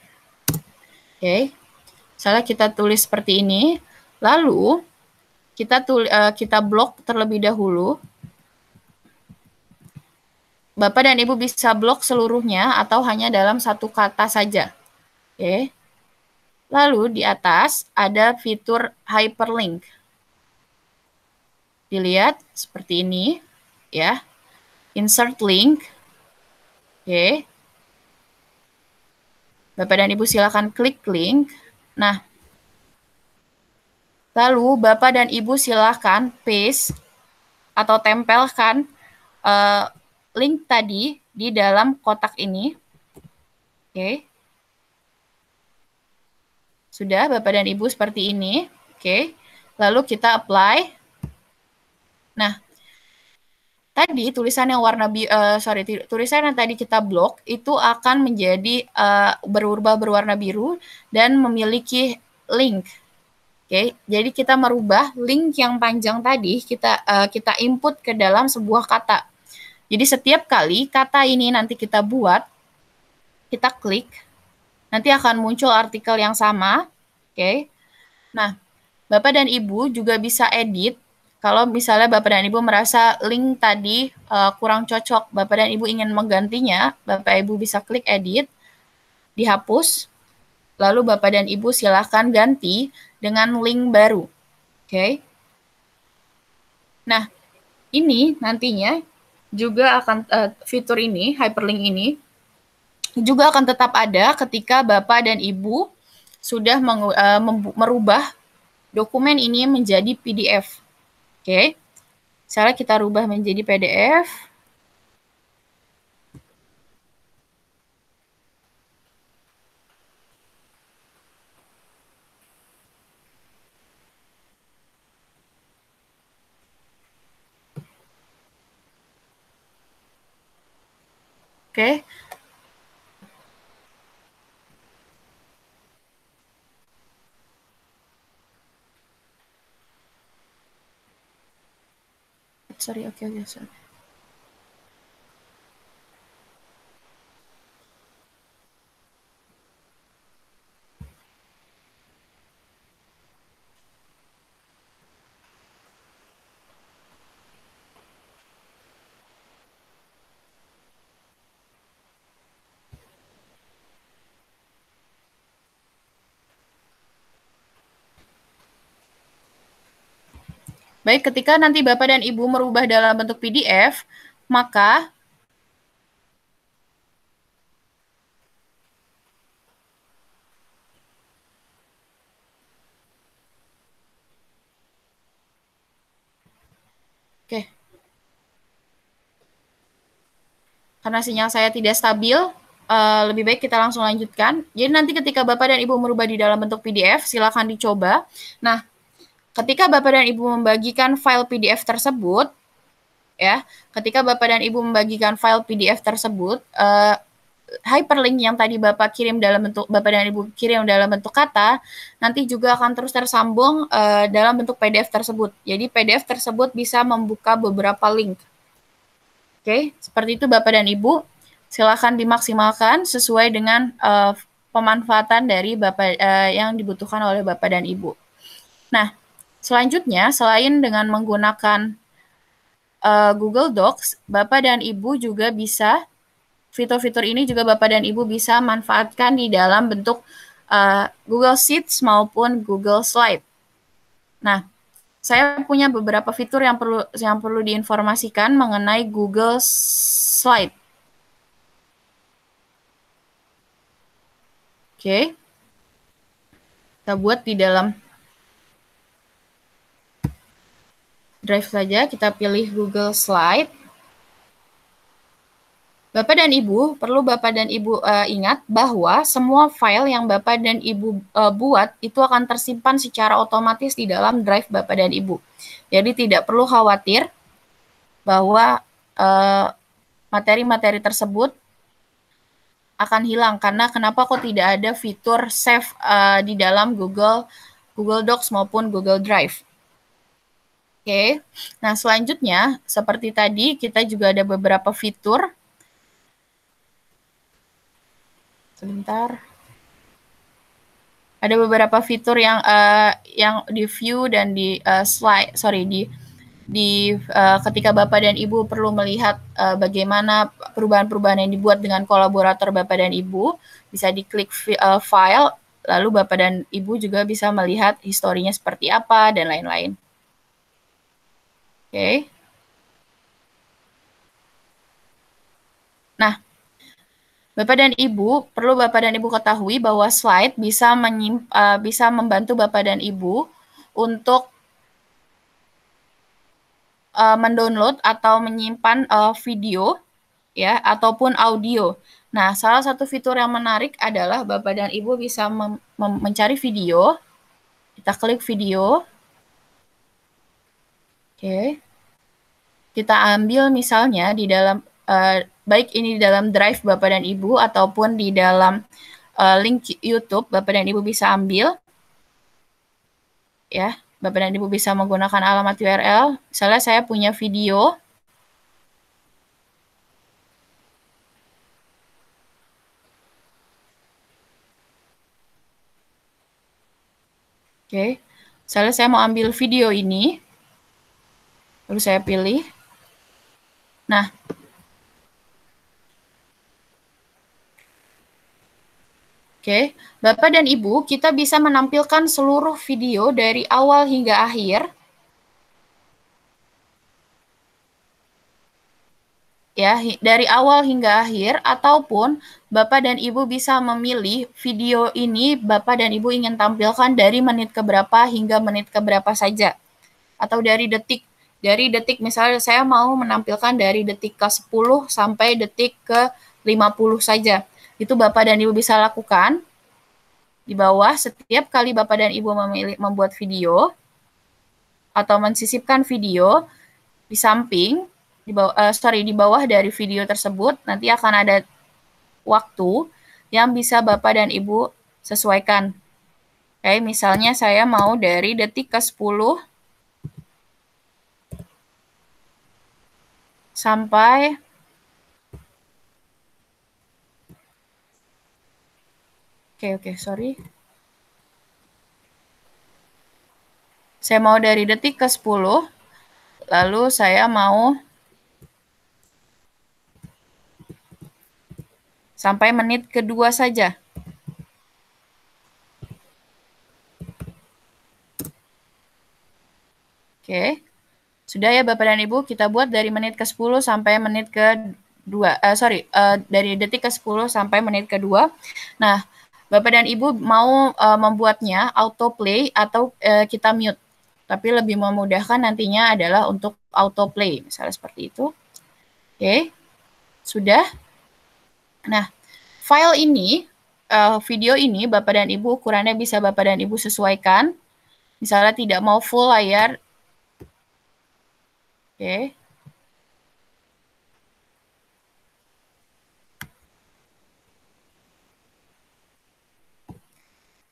Oke, misalnya kita tulis seperti ini, lalu kita blok terlebih dahulu. Bapak dan Ibu bisa blok seluruhnya atau hanya dalam satu kata saja. Oke. Lalu di atas ada fitur hyperlink. Dilihat seperti ini, ya. Insert link. Oke. Bapak dan Ibu silakan klik link. Nah, lalu Bapak dan Ibu silakan paste atau tempelkan link tadi di dalam kotak ini. Oke. Sudah Bapak dan Ibu seperti ini. Oke. Lalu kita apply. Nah, tadi tulisan yang tulisan yang tadi kita blok itu akan menjadi berubah berwarna biru dan memiliki link. Oke, jadi kita merubah link yang panjang tadi kita input ke dalam sebuah kata. Jadi setiap kali kata ini nanti kita buat, kita klik, nanti akan muncul artikel yang sama. Oke. Nah, Bapak dan Ibu juga bisa edit kalau misalnya Bapak dan Ibu merasa link tadi kurang cocok, Bapak dan Ibu ingin menggantinya, Bapak Ibu bisa klik edit, dihapus, lalu Bapak dan Ibu silahkan ganti dengan link baru. Oke. Nah, ini nantinya juga akan fitur ini, hyperlink ini, juga akan tetap ada ketika Bapak dan Ibu sudah merubah dokumen ini menjadi PDF. Oke. Misalnya kita rubah menjadi PDF. Oke. Sorry, oke, sorry. Baik, ketika nanti Bapak dan Ibu merubah dalam bentuk PDF, maka oke. Karena sinyal saya tidak stabil, lebih baik kita langsung lanjutkan. Jadi nanti ketika Bapak dan Ibu merubah di dalam bentuk PDF, silakan dicoba. Nah, ketika Bapak dan Ibu membagikan file PDF tersebut, ya, ketika Bapak dan Ibu membagikan file PDF tersebut, hyperlink yang tadi Bapak kirim dalam bentuk Bapak dan Ibu kirim dalam bentuk kata nanti juga akan terus tersambung dalam bentuk PDF tersebut. Jadi PDF tersebut bisa membuka beberapa link. Oke, seperti itu Bapak dan Ibu. Silakan dimaksimalkan sesuai dengan pemanfaatan dari Bapak yang dibutuhkan oleh Bapak dan Ibu. Nah, selanjutnya selain dengan menggunakan Google Docs, Bapak dan Ibu juga bisa fitur-fitur ini juga Bapak dan Ibu bisa manfaatkan di dalam bentuk Google Sheets maupun Google Slide. Nah, saya punya beberapa fitur yang perlu diinformasikan mengenai Google Slide. Oke. Kita buat di dalam Drive saja, kita pilih Google Slide. Bapak dan Ibu, perlu Bapak dan Ibu ingat bahwa semua file yang Bapak dan Ibu buat itu akan tersimpan secara otomatis di dalam Drive Bapak dan Ibu. Jadi tidak perlu khawatir bahwa materi-materi tersebut akan hilang karena kenapa kok tidak ada fitur save di dalam Google Docs maupun Google Drive. Oke, nah selanjutnya seperti tadi kita juga ada beberapa fitur. Sebentar. Ada beberapa fitur yang di view dan di slide, ketika Bapak dan Ibu perlu melihat bagaimana perubahan-perubahan yang dibuat dengan kolaborator Bapak dan Ibu, bisa diklik file, lalu Bapak dan Ibu juga bisa melihat historinya seperti apa dan lain-lain. Oke. Nah, Bapak dan Ibu, perlu Bapak dan Ibu ketahui bahwa slide bisa membantu Bapak dan Ibu untuk mendownload atau menyimpan video ya ataupun audio. Nah, salah satu fitur yang menarik adalah Bapak dan Ibu bisa mencari video. Kita klik video. Oke. Kita ambil misalnya di dalam baik ini di dalam Drive Bapak dan Ibu ataupun di dalam link YouTube Bapak dan Ibu bisa ambil. Ya, Bapak dan Ibu bisa menggunakan alamat URL. Misalnya saya punya video. Oke, misalnya saya mau ambil video ini. Lalu saya pilih. Nah, oke, Bapak dan Ibu, kita bisa menampilkan seluruh video dari awal hingga akhir. Ya, dari awal hingga akhir, ataupun Bapak dan Ibu bisa memilih video ini Bapak dan Ibu ingin tampilkan dari menit keberapa hingga menit keberapa saja. Atau dari detik misalnya saya mau menampilkan dari detik ke-10 sampai detik ke-50 saja. Itu Bapak dan Ibu bisa lakukan. Di bawah, setiap kali Bapak dan Ibu membuat video atau mensisipkan video, di samping, di bawah dari video tersebut, nanti akan ada waktu yang bisa Bapak dan Ibu sesuaikan. Kayak misalnya saya mau dari detik ke-10 sampai sorry. Saya mau dari detik ke-10, lalu saya mau sampai menit kedua saja. Oke. Sudah ya Bapak dan Ibu, kita buat dari menit ke-10 sampai menit ke-2. Dari detik ke-10 sampai menit kedua. Nah, Bapak dan Ibu mau membuatnya autoplay atau kita mute. Tapi lebih memudahkan nantinya adalah untuk autoplay, misalnya seperti itu. Oke, sudah. Nah, file ini, video ini Bapak dan Ibu ukurannya bisa Bapak dan Ibu sesuaikan. Misalnya tidak mau full layar. Oke.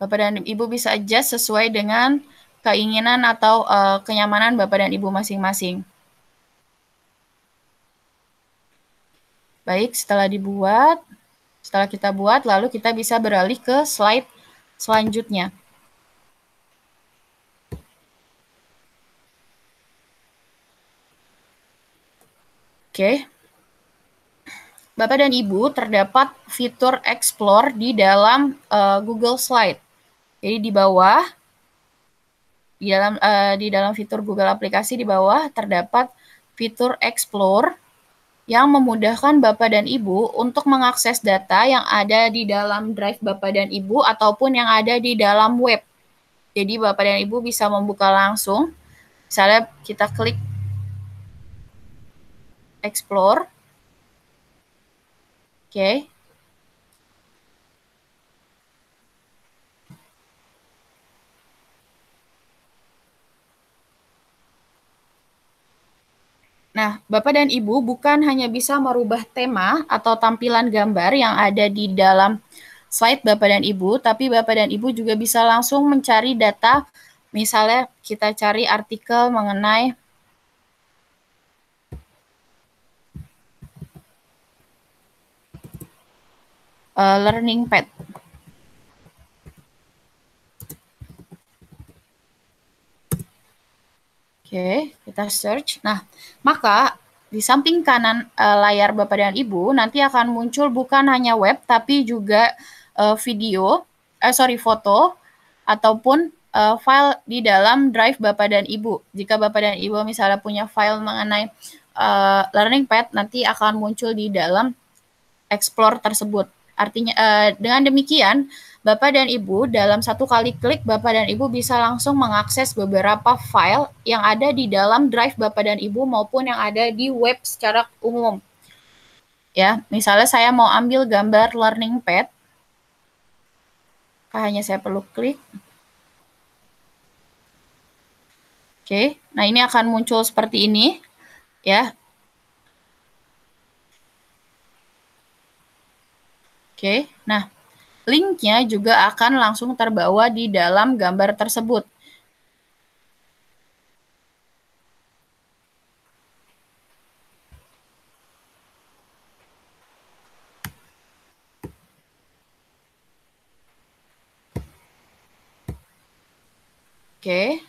Bapak dan Ibu bisa adjust sesuai dengan keinginan atau kenyamanan Bapak dan Ibu masing-masing. Baik, setelah kita buat, lalu kita bisa beralih ke slide selanjutnya. Oke. Bapak dan Ibu, terdapat fitur Explore di dalam Google Slide. Jadi di dalam fitur Google Aplikasi di bawah terdapat fitur Explore yang memudahkan Bapak dan Ibu untuk mengakses data yang ada di dalam drive Bapak dan Ibu ataupun yang ada di dalam web. Jadi Bapak dan Ibu bisa membuka langsung. Misalnya kita klik Explore. Oke. Nah, Bapak dan Ibu bukan hanya bisa merubah tema atau tampilan gambar yang ada di dalam slide Bapak dan Ibu, tapi Bapak dan Ibu juga bisa langsung mencari data. Misalnya kita cari artikel mengenai learning pad. Oke, kita search. Nah, maka di samping kanan layar Bapak dan Ibu nanti akan muncul bukan hanya web tapi juga foto ataupun file di dalam drive Bapak dan Ibu. Jika Bapak dan Ibu misalnya punya file mengenai learning pad, nanti akan muncul di dalam Explore tersebut. Artinya dengan demikian Bapak dan Ibu dalam satu kali klik Bapak dan Ibu bisa langsung mengakses beberapa file yang ada di dalam drive Bapak dan Ibu maupun yang ada di web secara umum. Ya, misalnya saya mau ambil gambar learning pad, hanya saya perlu klik. Oke, nah ini akan muncul seperti ini, ya. Oke, nah linknya juga akan langsung terbawa di dalam gambar tersebut. Oke,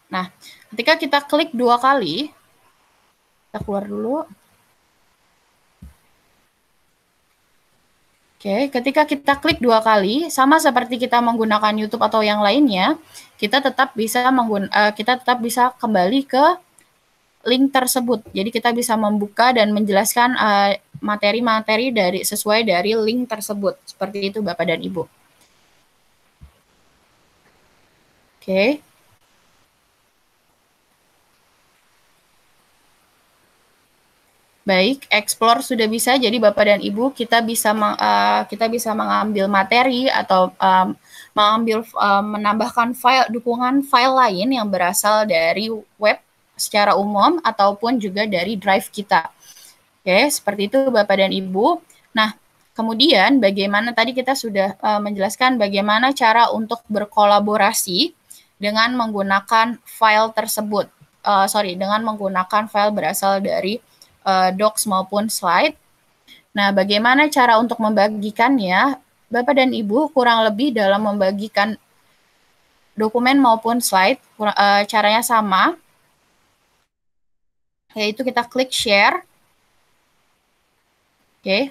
nah ketika kita klik 2 kali, Kita keluar dulu. Oke, ketika kita klik 2 kali, sama seperti kita menggunakan YouTube atau yang lainnya, kita tetap bisa kembali ke link tersebut. Jadi kita bisa membuka dan menjelaskan materi-materi sesuai dari link tersebut. Seperti itu Bapak dan Ibu. Oke. Baik, explore sudah bisa. Jadi Bapak dan Ibu kita bisa mengambil materi atau menambahkan dukungan file lain yang berasal dari web secara umum ataupun juga dari drive kita. Oke, seperti itu Bapak dan Ibu. Nah, kemudian bagaimana tadi kita sudah menjelaskan bagaimana cara untuk berkolaborasi dengan menggunakan file tersebut. Dengan menggunakan file berasal dari docs maupun slide. Nah, bagaimana cara untuk membagikannya? Bapak dan Ibu kurang lebih dalam membagikan dokumen maupun slide, caranya sama, yaitu kita klik share. Oke.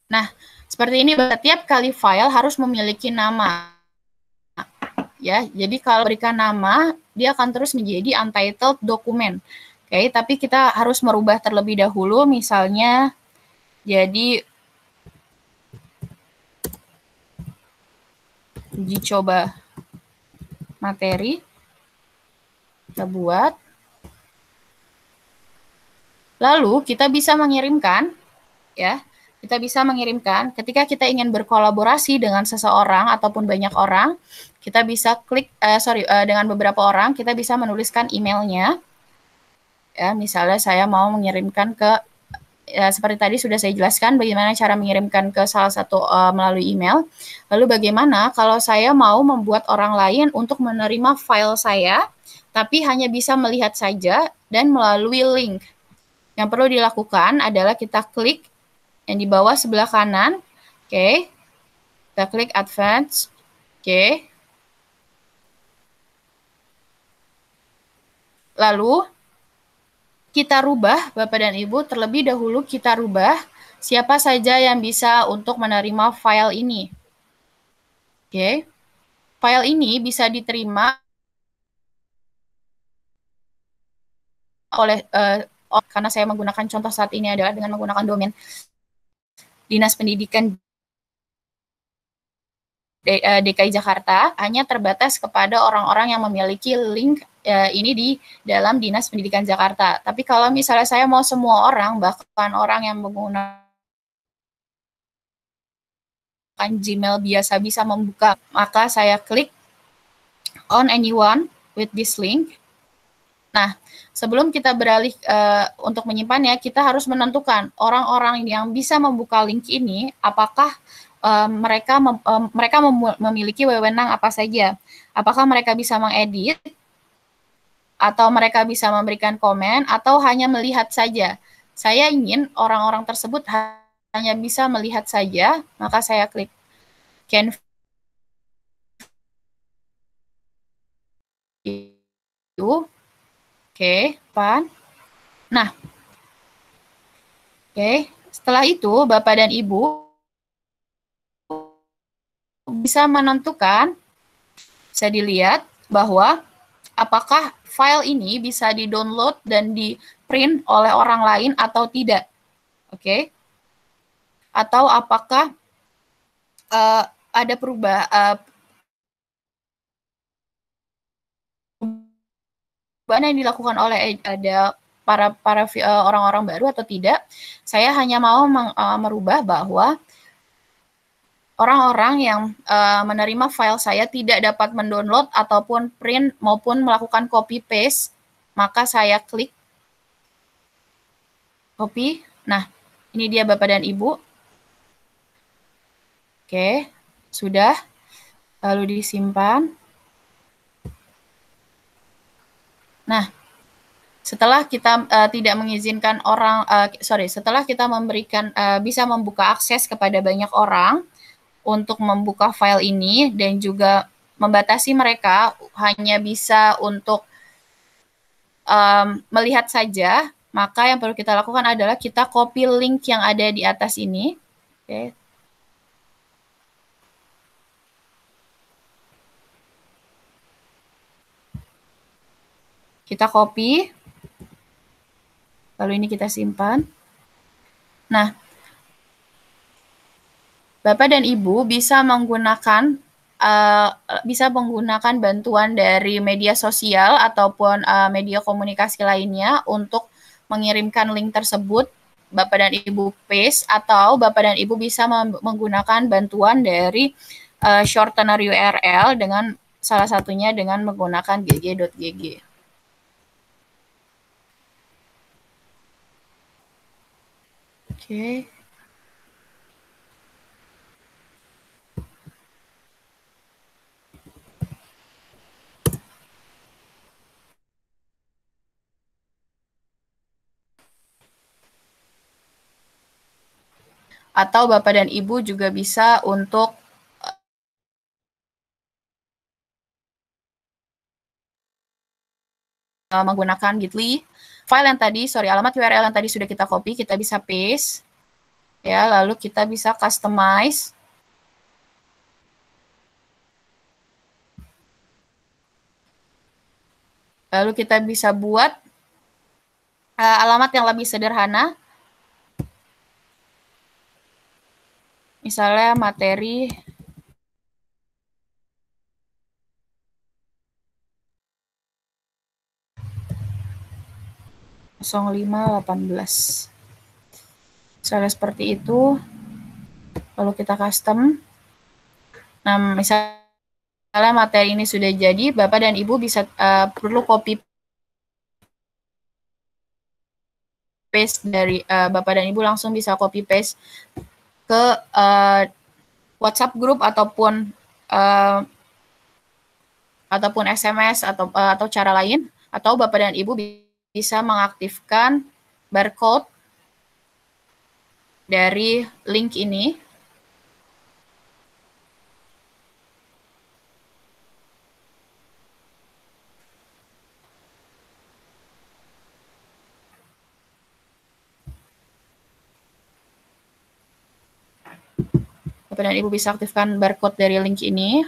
Nah, seperti ini, setiap kali file harus memiliki nama. Ya, jadi kalau berikan nama, dia akan terus menjadi untitled dokumen. Oke, tapi kita harus merubah terlebih dahulu, misalnya jadi uji coba materi, kita buat. Lalu kita bisa mengirimkan, ya, kita bisa mengirimkan ketika kita ingin berkolaborasi dengan seseorang ataupun banyak orang, kita bisa klik, dengan beberapa orang, kita bisa menuliskan emailnya. Ya, misalnya saya mau mengirimkan ke, ya, seperti tadi sudah saya jelaskan bagaimana cara mengirimkan ke salah satu melalui email. Lalu bagaimana kalau saya mau membuat orang lain untuk menerima file saya, tapi hanya bisa melihat saja dan melalui link. Yang perlu dilakukan adalah kita klik yang di bawah sebelah kanan, oke. Kita klik advance, oke. Lalu kita rubah, Bapak dan Ibu, terlebih dahulu kita rubah siapa saja yang bisa untuk menerima file ini. Oke. File ini bisa diterima oleh karena saya menggunakan contoh saat ini adalah dengan menggunakan domain Dinas Pendidikan DKI Jakarta, hanya terbatas kepada orang-orang yang memiliki link ini di dalam Dinas Pendidikan Jakarta. Tapi kalau misalnya saya mau semua orang, bahkan orang yang menggunakan Gmail biasa bisa membuka, maka saya klik on anyone with this link. Nah, sebelum kita beralih untuk menyimpannya, kita harus menentukan orang-orang yang bisa membuka link ini, apakah mereka memiliki wewenang apa saja. Apakah mereka bisa mengedit, atau mereka bisa memberikan komen, atau hanya melihat saja. Saya ingin orang-orang tersebut hanya bisa melihat saja, maka saya klik can view. Oke, pan. Nah, oke. Setelah itu, Bapak dan Ibu bisa menentukan, bisa dilihat bahwa apakah file ini bisa di-download dan di-print oleh orang lain atau tidak. Oke. Atau apakah ada perubahan yang dilakukan oleh ada para orang-orang baru atau tidak. Saya hanya mau merubah bahwa orang-orang yang menerima file saya tidak dapat mendownload ataupun print maupun melakukan copy paste, maka saya klik copy. Nah, ini dia Bapak dan Ibu. Oke, sudah. Lalu disimpan. Nah, setelah kita tidak mengizinkan orang, setelah kita memberikan bisa membuka akses kepada banyak orang untuk membuka file ini dan juga membatasi mereka hanya bisa untuk melihat saja, maka yang perlu kita lakukan adalah kita copy link yang ada di atas ini. Oke. Kita copy, lalu ini kita simpan. Nah, Bapak dan Ibu bisa menggunakan bantuan dari media sosial ataupun media komunikasi lainnya untuk mengirimkan link tersebut. Bapak dan Ibu paste, atau Bapak dan Ibu bisa menggunakan bantuan dari shortener URL dengan salah satunya dengan menggunakan gg.gg. Oke. Atau Bapak dan Ibu juga bisa untuk menggunakan Gitly. File yang tadi, alamat URL yang tadi sudah kita copy, kita bisa paste. Ya, lalu kita bisa customize. Lalu kita bisa buat alamat yang lebih sederhana. Misalnya materi (0518). Misalnya seperti itu. Lalu kita custom. Nah, misalnya materi ini sudah jadi, Bapak dan Ibu bisa perlu copy paste dari Bapak dan Ibu langsung bisa copy paste ke WhatsApp group ataupun SMS atau cara lain, atau Bapak dan Ibu bisa mengaktifkan barcode dari link ini. Bapak dan Ibu bisa aktifkan barcode dari link ini.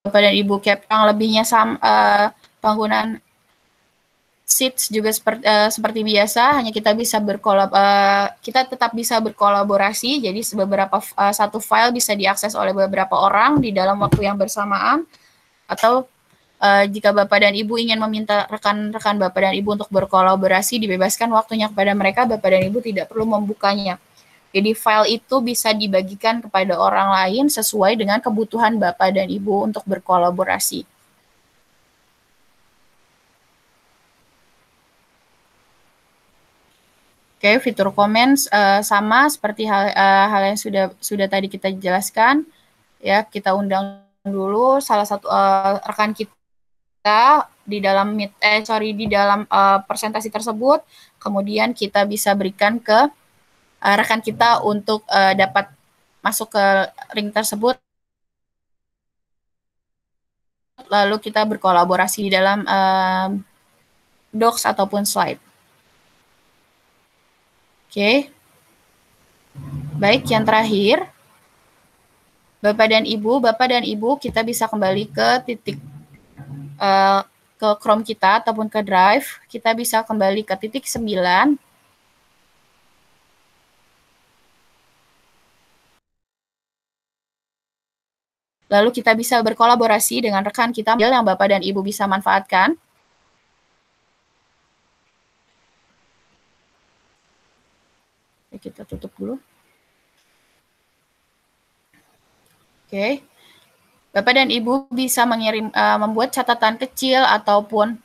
Bapak dan Ibu yang lebihnya penggunaan Sheets juga seperti biasa, hanya kita bisa kita tetap bisa berkolaborasi, jadi satu file bisa diakses oleh beberapa orang di dalam waktu yang bersamaan, atau jika Bapak dan Ibu ingin meminta rekan-rekan Bapak dan Ibu untuk berkolaborasi, dibebaskan waktunya kepada mereka, Bapak dan Ibu tidak perlu membukanya. Jadi file itu bisa dibagikan kepada orang lain sesuai dengan kebutuhan Bapak dan Ibu untuk berkolaborasi. Oke, fitur comments sama seperti hal yang sudah tadi kita jelaskan. Ya, kita undang dulu salah satu rekan kita di dalam presentasi tersebut. Kemudian kita bisa berikan ke rekan kita untuk dapat masuk ke link tersebut. Lalu kita berkolaborasi di dalam docs ataupun slide. Oke. Baik, yang terakhir, Bapak dan Ibu, kita bisa kembali ke ke Chrome kita ataupun ke Drive. Kita bisa kembali ke titik 9. Lalu kita bisa berkolaborasi dengan rekan kita yang Bapak dan Ibu bisa manfaatkan. Kita tutup dulu. Oke. Bapak dan Ibu bisa membuat catatan kecil ataupun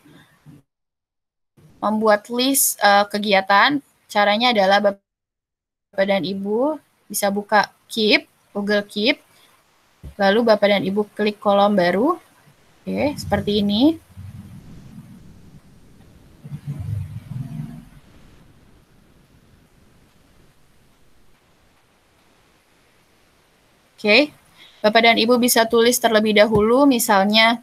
membuat list kegiatan. Caranya adalah Bapak dan Ibu bisa buka Keep, Google Keep, lalu Bapak dan Ibu klik kolom baru. Oke, seperti ini. Oke. Bapak dan Ibu bisa tulis terlebih dahulu, misalnya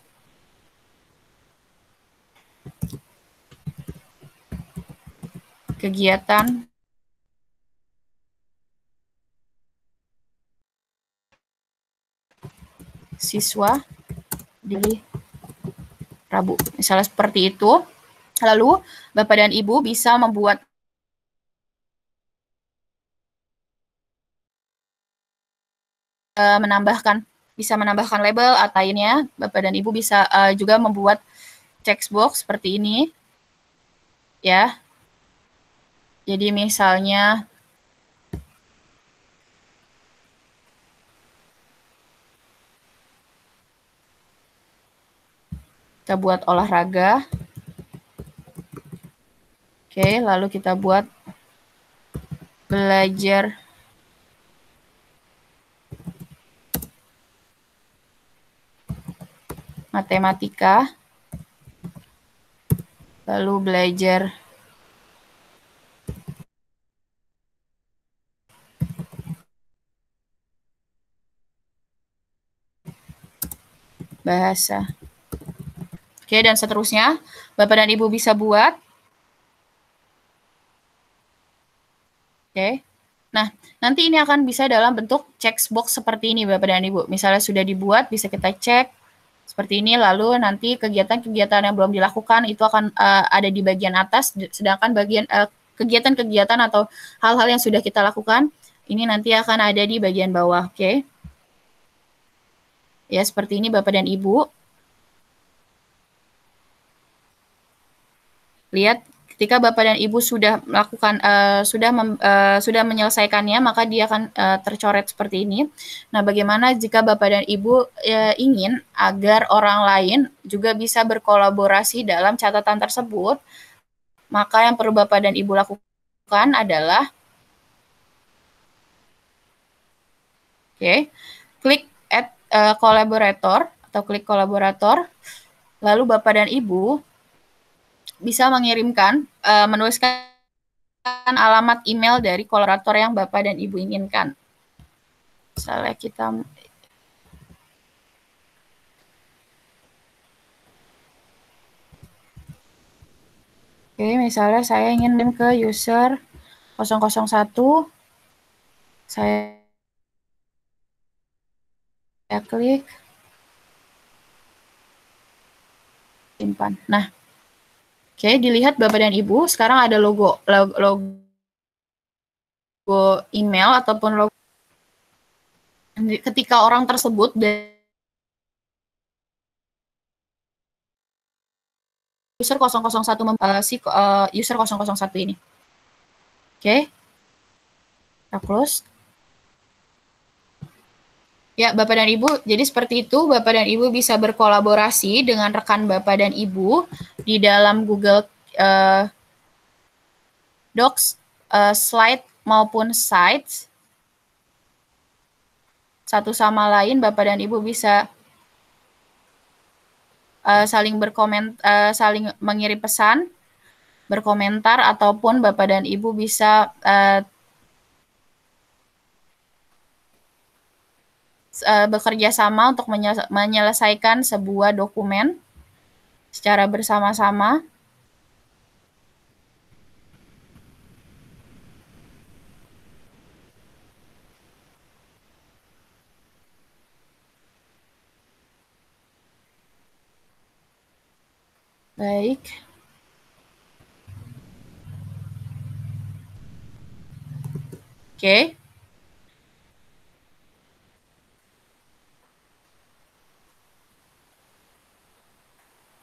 kegiatan siswa di Rabu. Misalnya seperti itu. Lalu Bapak dan Ibu bisa membuat bisa menambahkan label atau lainnya. Bapak dan Ibu bisa juga membuat checkbox seperti ini. Ya. Jadi misalnya kita buat olahraga. Oke, lalu kita buat belajar matematika, lalu belajar bahasa. Oke, dan seterusnya. Bapak dan Ibu bisa buat. Oke. Nah, nanti ini akan bisa dalam bentuk checkbox seperti ini, Bapak dan Ibu. Misalnya sudah dibuat, bisa kita cek seperti ini, lalu nanti kegiatan-kegiatan yang belum dilakukan itu akan ada di bagian atas, sedangkan bagian kegiatan-kegiatan atau hal-hal yang sudah kita lakukan, ini nanti akan ada di bagian bawah, oke? Ya, seperti ini Bapak dan Ibu. Lihat, ketika Bapak dan Ibu sudah melakukan sudah menyelesaikannya, maka dia akan tercoret seperti ini. Nah, bagaimana jika Bapak dan Ibu ingin agar orang lain juga bisa berkolaborasi dalam catatan tersebut, maka yang perlu Bapak dan Ibu lakukan adalah klik add collaborator atau klik kolaborator, lalu Bapak dan Ibu bisa mengirimkan, menuliskan alamat email dari kolaborator yang Bapak dan Ibu inginkan. Misalnya kita misalnya saya ingin ke user 001, saya klik simpan. Nah, dilihat Bapak dan Ibu, sekarang ada logo email ataupun logo. Ketika orang tersebut user 001 user 001 ini. Kita close. Ya, Bapak dan Ibu, jadi seperti itu Bapak dan Ibu bisa berkolaborasi dengan rekan Bapak dan Ibu di dalam Google Docs, slide maupun sites. Satu sama lain Bapak dan Ibu bisa saling saling mengirim pesan, berkomentar, ataupun Bapak dan Ibu bisa bekerja sama untuk menyelesaikan sebuah dokumen secara bersama-sama. Baik. Oke.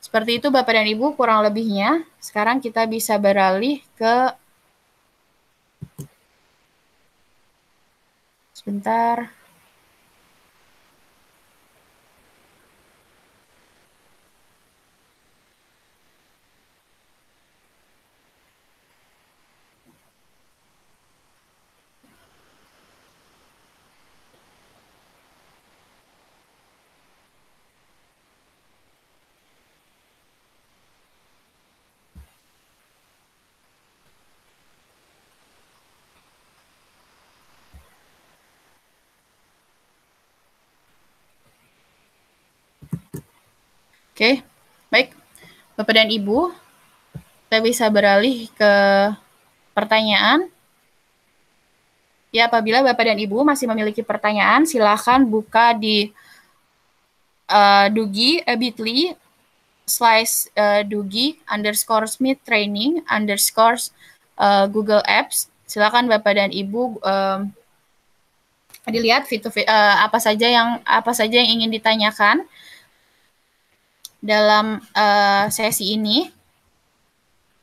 Seperti itu Bapak dan Ibu kurang lebihnya. Sekarang kita bisa beralih ke sebentar. Oke, baik. Bapak dan Ibu, kita bisa beralih ke pertanyaan. Ya, apabila Bapak dan Ibu masih memiliki pertanyaan, silakan buka di Dugi, bit.ly /Dugi _Smith training Google Apps. Silakan Bapak dan Ibu dilihat fitur apa saja yang ingin ditanyakan dalam sesi ini.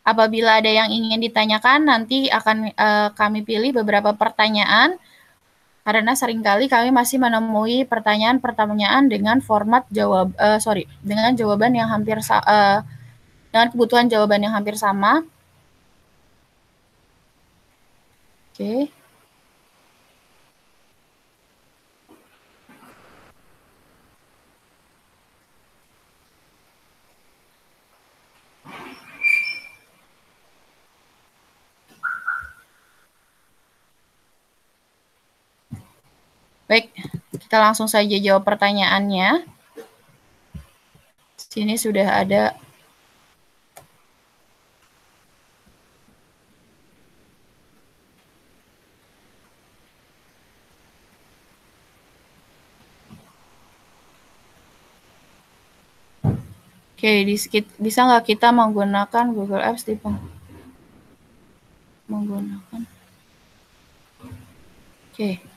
Apabila ada yang ingin ditanyakan, nanti akan kami pilih beberapa pertanyaan, karena seringkali kami masih menemui pertanyaan-pertanyaan dengan format dengan jawaban yang hampir dengan kebutuhan jawaban yang hampir sama. Oke. Baik, kita langsung saja jawab pertanyaannya. Sini sudah ada. Oke, bisa nggak kita menggunakan Google Apps di menggunakan? Oke.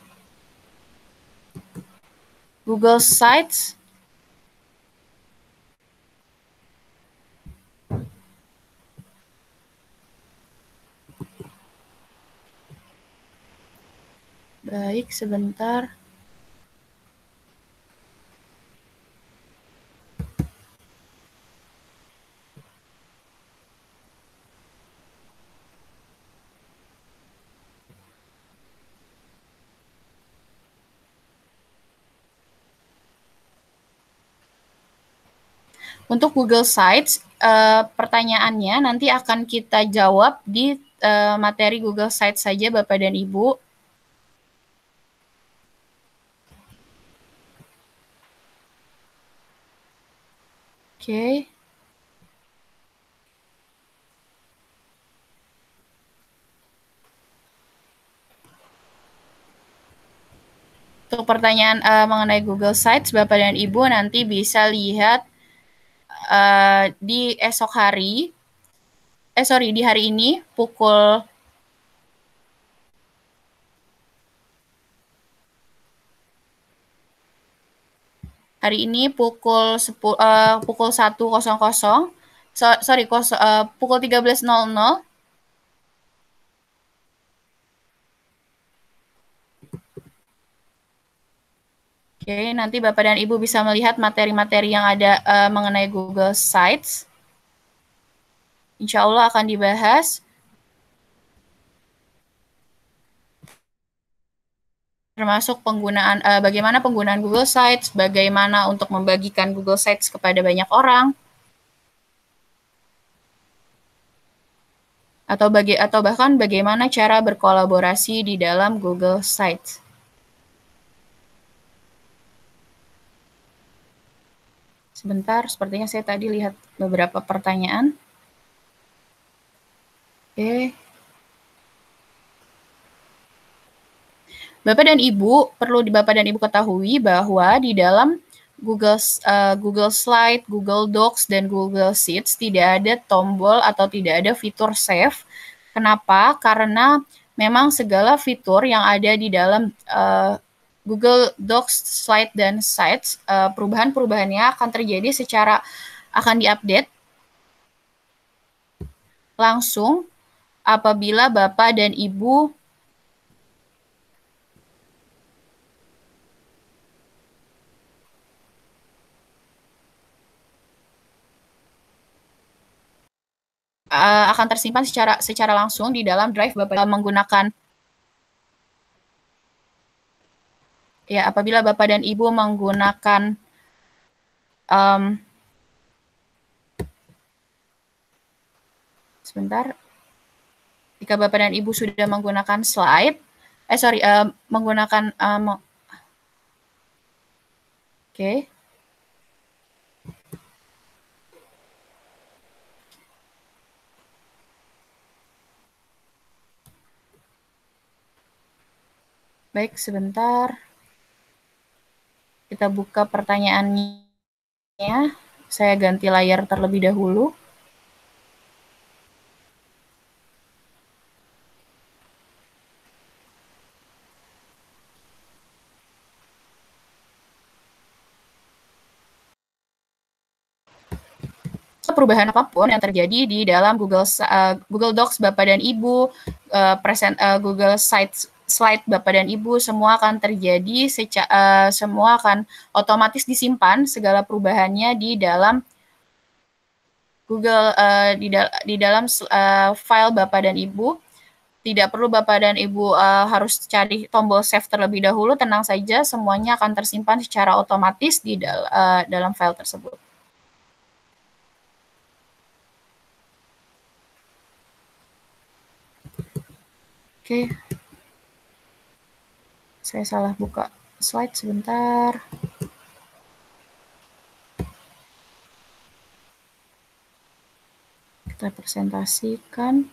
Google Sites. Baik, sebentar. Untuk Google Sites, pertanyaannya nanti akan kita jawab di materi Google Sites saja, Bapak dan Ibu. Oke. Untuk pertanyaan mengenai Google Sites, Bapak dan Ibu nanti bisa lihat di esok hari. Di hari ini pukul pukul 1.00, pukul 13.00. Oke, nanti Bapak dan Ibu bisa melihat materi-materi yang ada mengenai Google Sites. Insya Allah akan dibahas. Termasuk bagaimana penggunaan Google Sites, bagaimana untuk membagikan Google Sites kepada banyak orang, atau bahkan bagaimana cara berkolaborasi di dalam Google Sites. Sebentar, sepertinya saya tadi lihat beberapa pertanyaan. Oke. Bapak dan Ibu, perlu Bapak dan Ibu ketahui bahwa di dalam Google Slide, Google Docs, dan Google Sheets tidak ada tombol atau tidak ada fitur save. Kenapa? Karena memang segala fitur yang ada di dalam Google Docs, Slide, dan Sites, perubahan-perubahannya akan terjadi akan diupdate langsung apabila Bapak dan Ibu akan tersimpan secara langsung di dalam drive Bapak menggunakan apabila Bapak dan Ibu menggunakan sebentar, jika Bapak dan Ibu sudah menggunakan slide, menggunakan oke. Baik, sebentar. Kita buka pertanyaannya. Saya ganti layar terlebih dahulu. Perubahan apapun yang terjadi di dalam Google Docs Bapak dan Ibu, Google Slide Bapak dan Ibu, semua akan terjadi, semua akan otomatis disimpan segala perubahannya di dalam Google, di dalam file Bapak dan Ibu. Tidak perlu Bapak dan Ibu harus cari tombol save terlebih dahulu, tenang saja, semuanya akan tersimpan secara otomatis di dalam file tersebut. Oke. Saya salah buka slide sebentar. Kita presentasikan.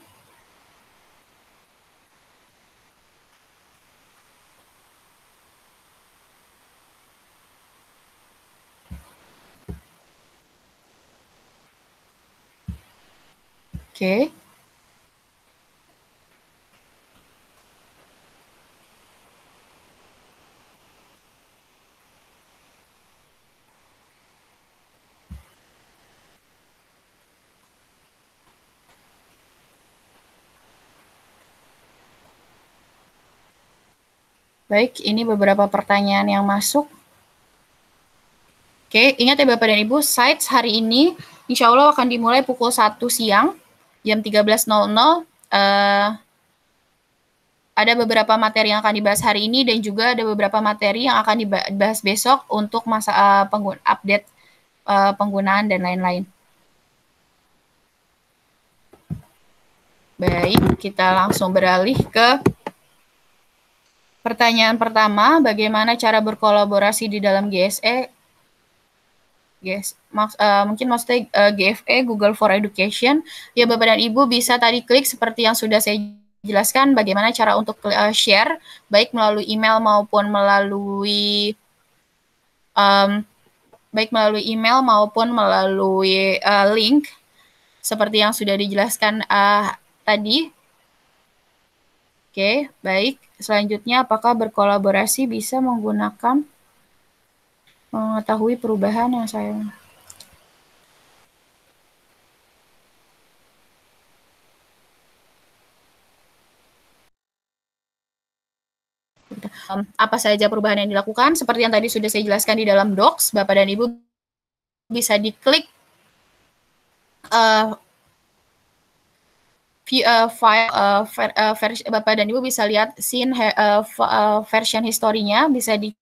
Oke. Baik, ini beberapa pertanyaan yang masuk. Oke, ingat ya Bapak dan Ibu, Sites hari ini insya Allah akan dimulai pukul 1 siang, jam 13.00. Ada beberapa materi yang akan dibahas hari ini dan juga ada beberapa materi yang akan dibahas besok untuk masa update penggunaan dan lain-lain. Baik, kita langsung beralih ke pertanyaan pertama, bagaimana cara berkolaborasi di dalam GSE? Mungkin maksudnya GFE, Google for Education. Ya Bapak dan Ibu bisa tadi klik seperti yang sudah saya jelaskan bagaimana cara untuk share, baik melalui email maupun melalui link, seperti yang sudah dijelaskan tadi. Oke, baik. Selanjutnya, apakah berkolaborasi bisa menggunakan mengetahui perubahan yang saya... Apa saja perubahan yang dilakukan? Seperti yang tadi sudah saya jelaskan di dalam Docs, Bapak dan Ibu bisa diklik file Bapak dan Ibu bisa lihat scene version historinya, bisa di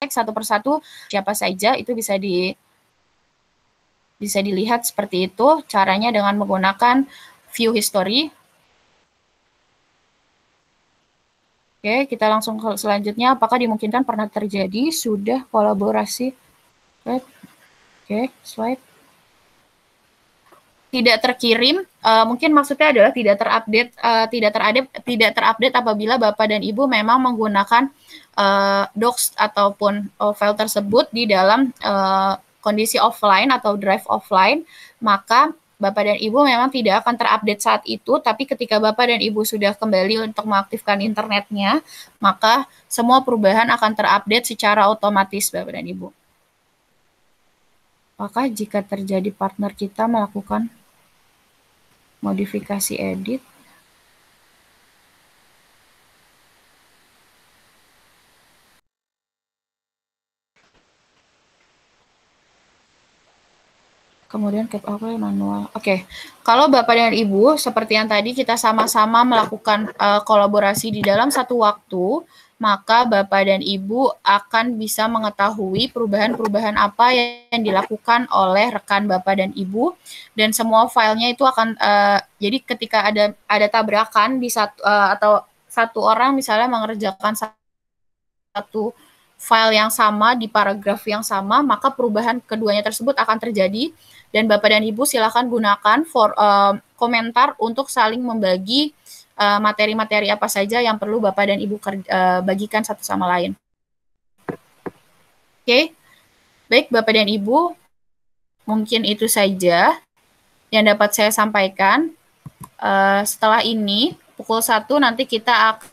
satu persatu siapa saja, itu bisa dilihat seperti itu caranya dengan menggunakan view history. Oke, kita langsung ke selanjutnya. Apakah dimungkinkan pernah terjadi sudah kolaborasi? Oke, slide. Tidak terkirim, mungkin maksudnya adalah tidak terupdate apabila Bapak dan Ibu memang menggunakan docs ataupun file tersebut di dalam kondisi offline atau drive offline, maka Bapak dan Ibu memang tidak akan terupdate saat itu, tapi ketika Bapak dan Ibu sudah kembali untuk mengaktifkan internetnya, maka semua perubahan akan terupdate secara otomatis Bapak dan Ibu. Apakah jika terjadi partner kita melakukan modifikasi edit? Kemudian cap outline manual. Oke, kalau Bapak dan Ibu, seperti yang tadi kita sama-sama melakukan kolaborasi di dalam satu waktu, maka Bapak dan Ibu akan bisa mengetahui perubahan-perubahan apa yang dilakukan oleh rekan Bapak dan Ibu, dan semua filenya itu akan, jadi ketika ada tabrakan di atau satu orang misalnya mengerjakan satu file yang sama di paragraf yang sama, maka perubahan keduanya tersebut akan terjadi, dan Bapak dan Ibu silakan gunakan komentar untuk saling membagi materi-materi apa saja yang perlu Bapak dan Ibu bagikan satu sama lain. Oke, baik Bapak dan Ibu, mungkin itu saja yang dapat saya sampaikan. Setelah ini, pukul 1 nanti kita akan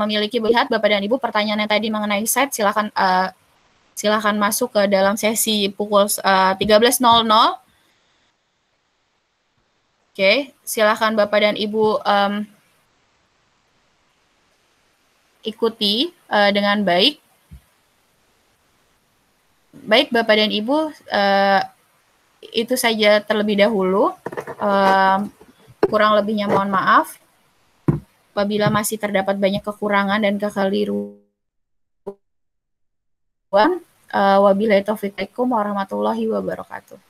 memiliki melihat Bapak dan Ibu pertanyaannya tadi mengenai site, silakan masuk ke dalam sesi pukul 13.00. Oke, silakan Bapak dan Ibu ikuti dengan baik. Baik Bapak dan Ibu, itu saja terlebih dahulu. Kurang lebihnya mohon maaf. Apabila masih terdapat banyak kekurangan dan kekeliruan. Wabillahi taufiq warahmatullahi wabarakatuh.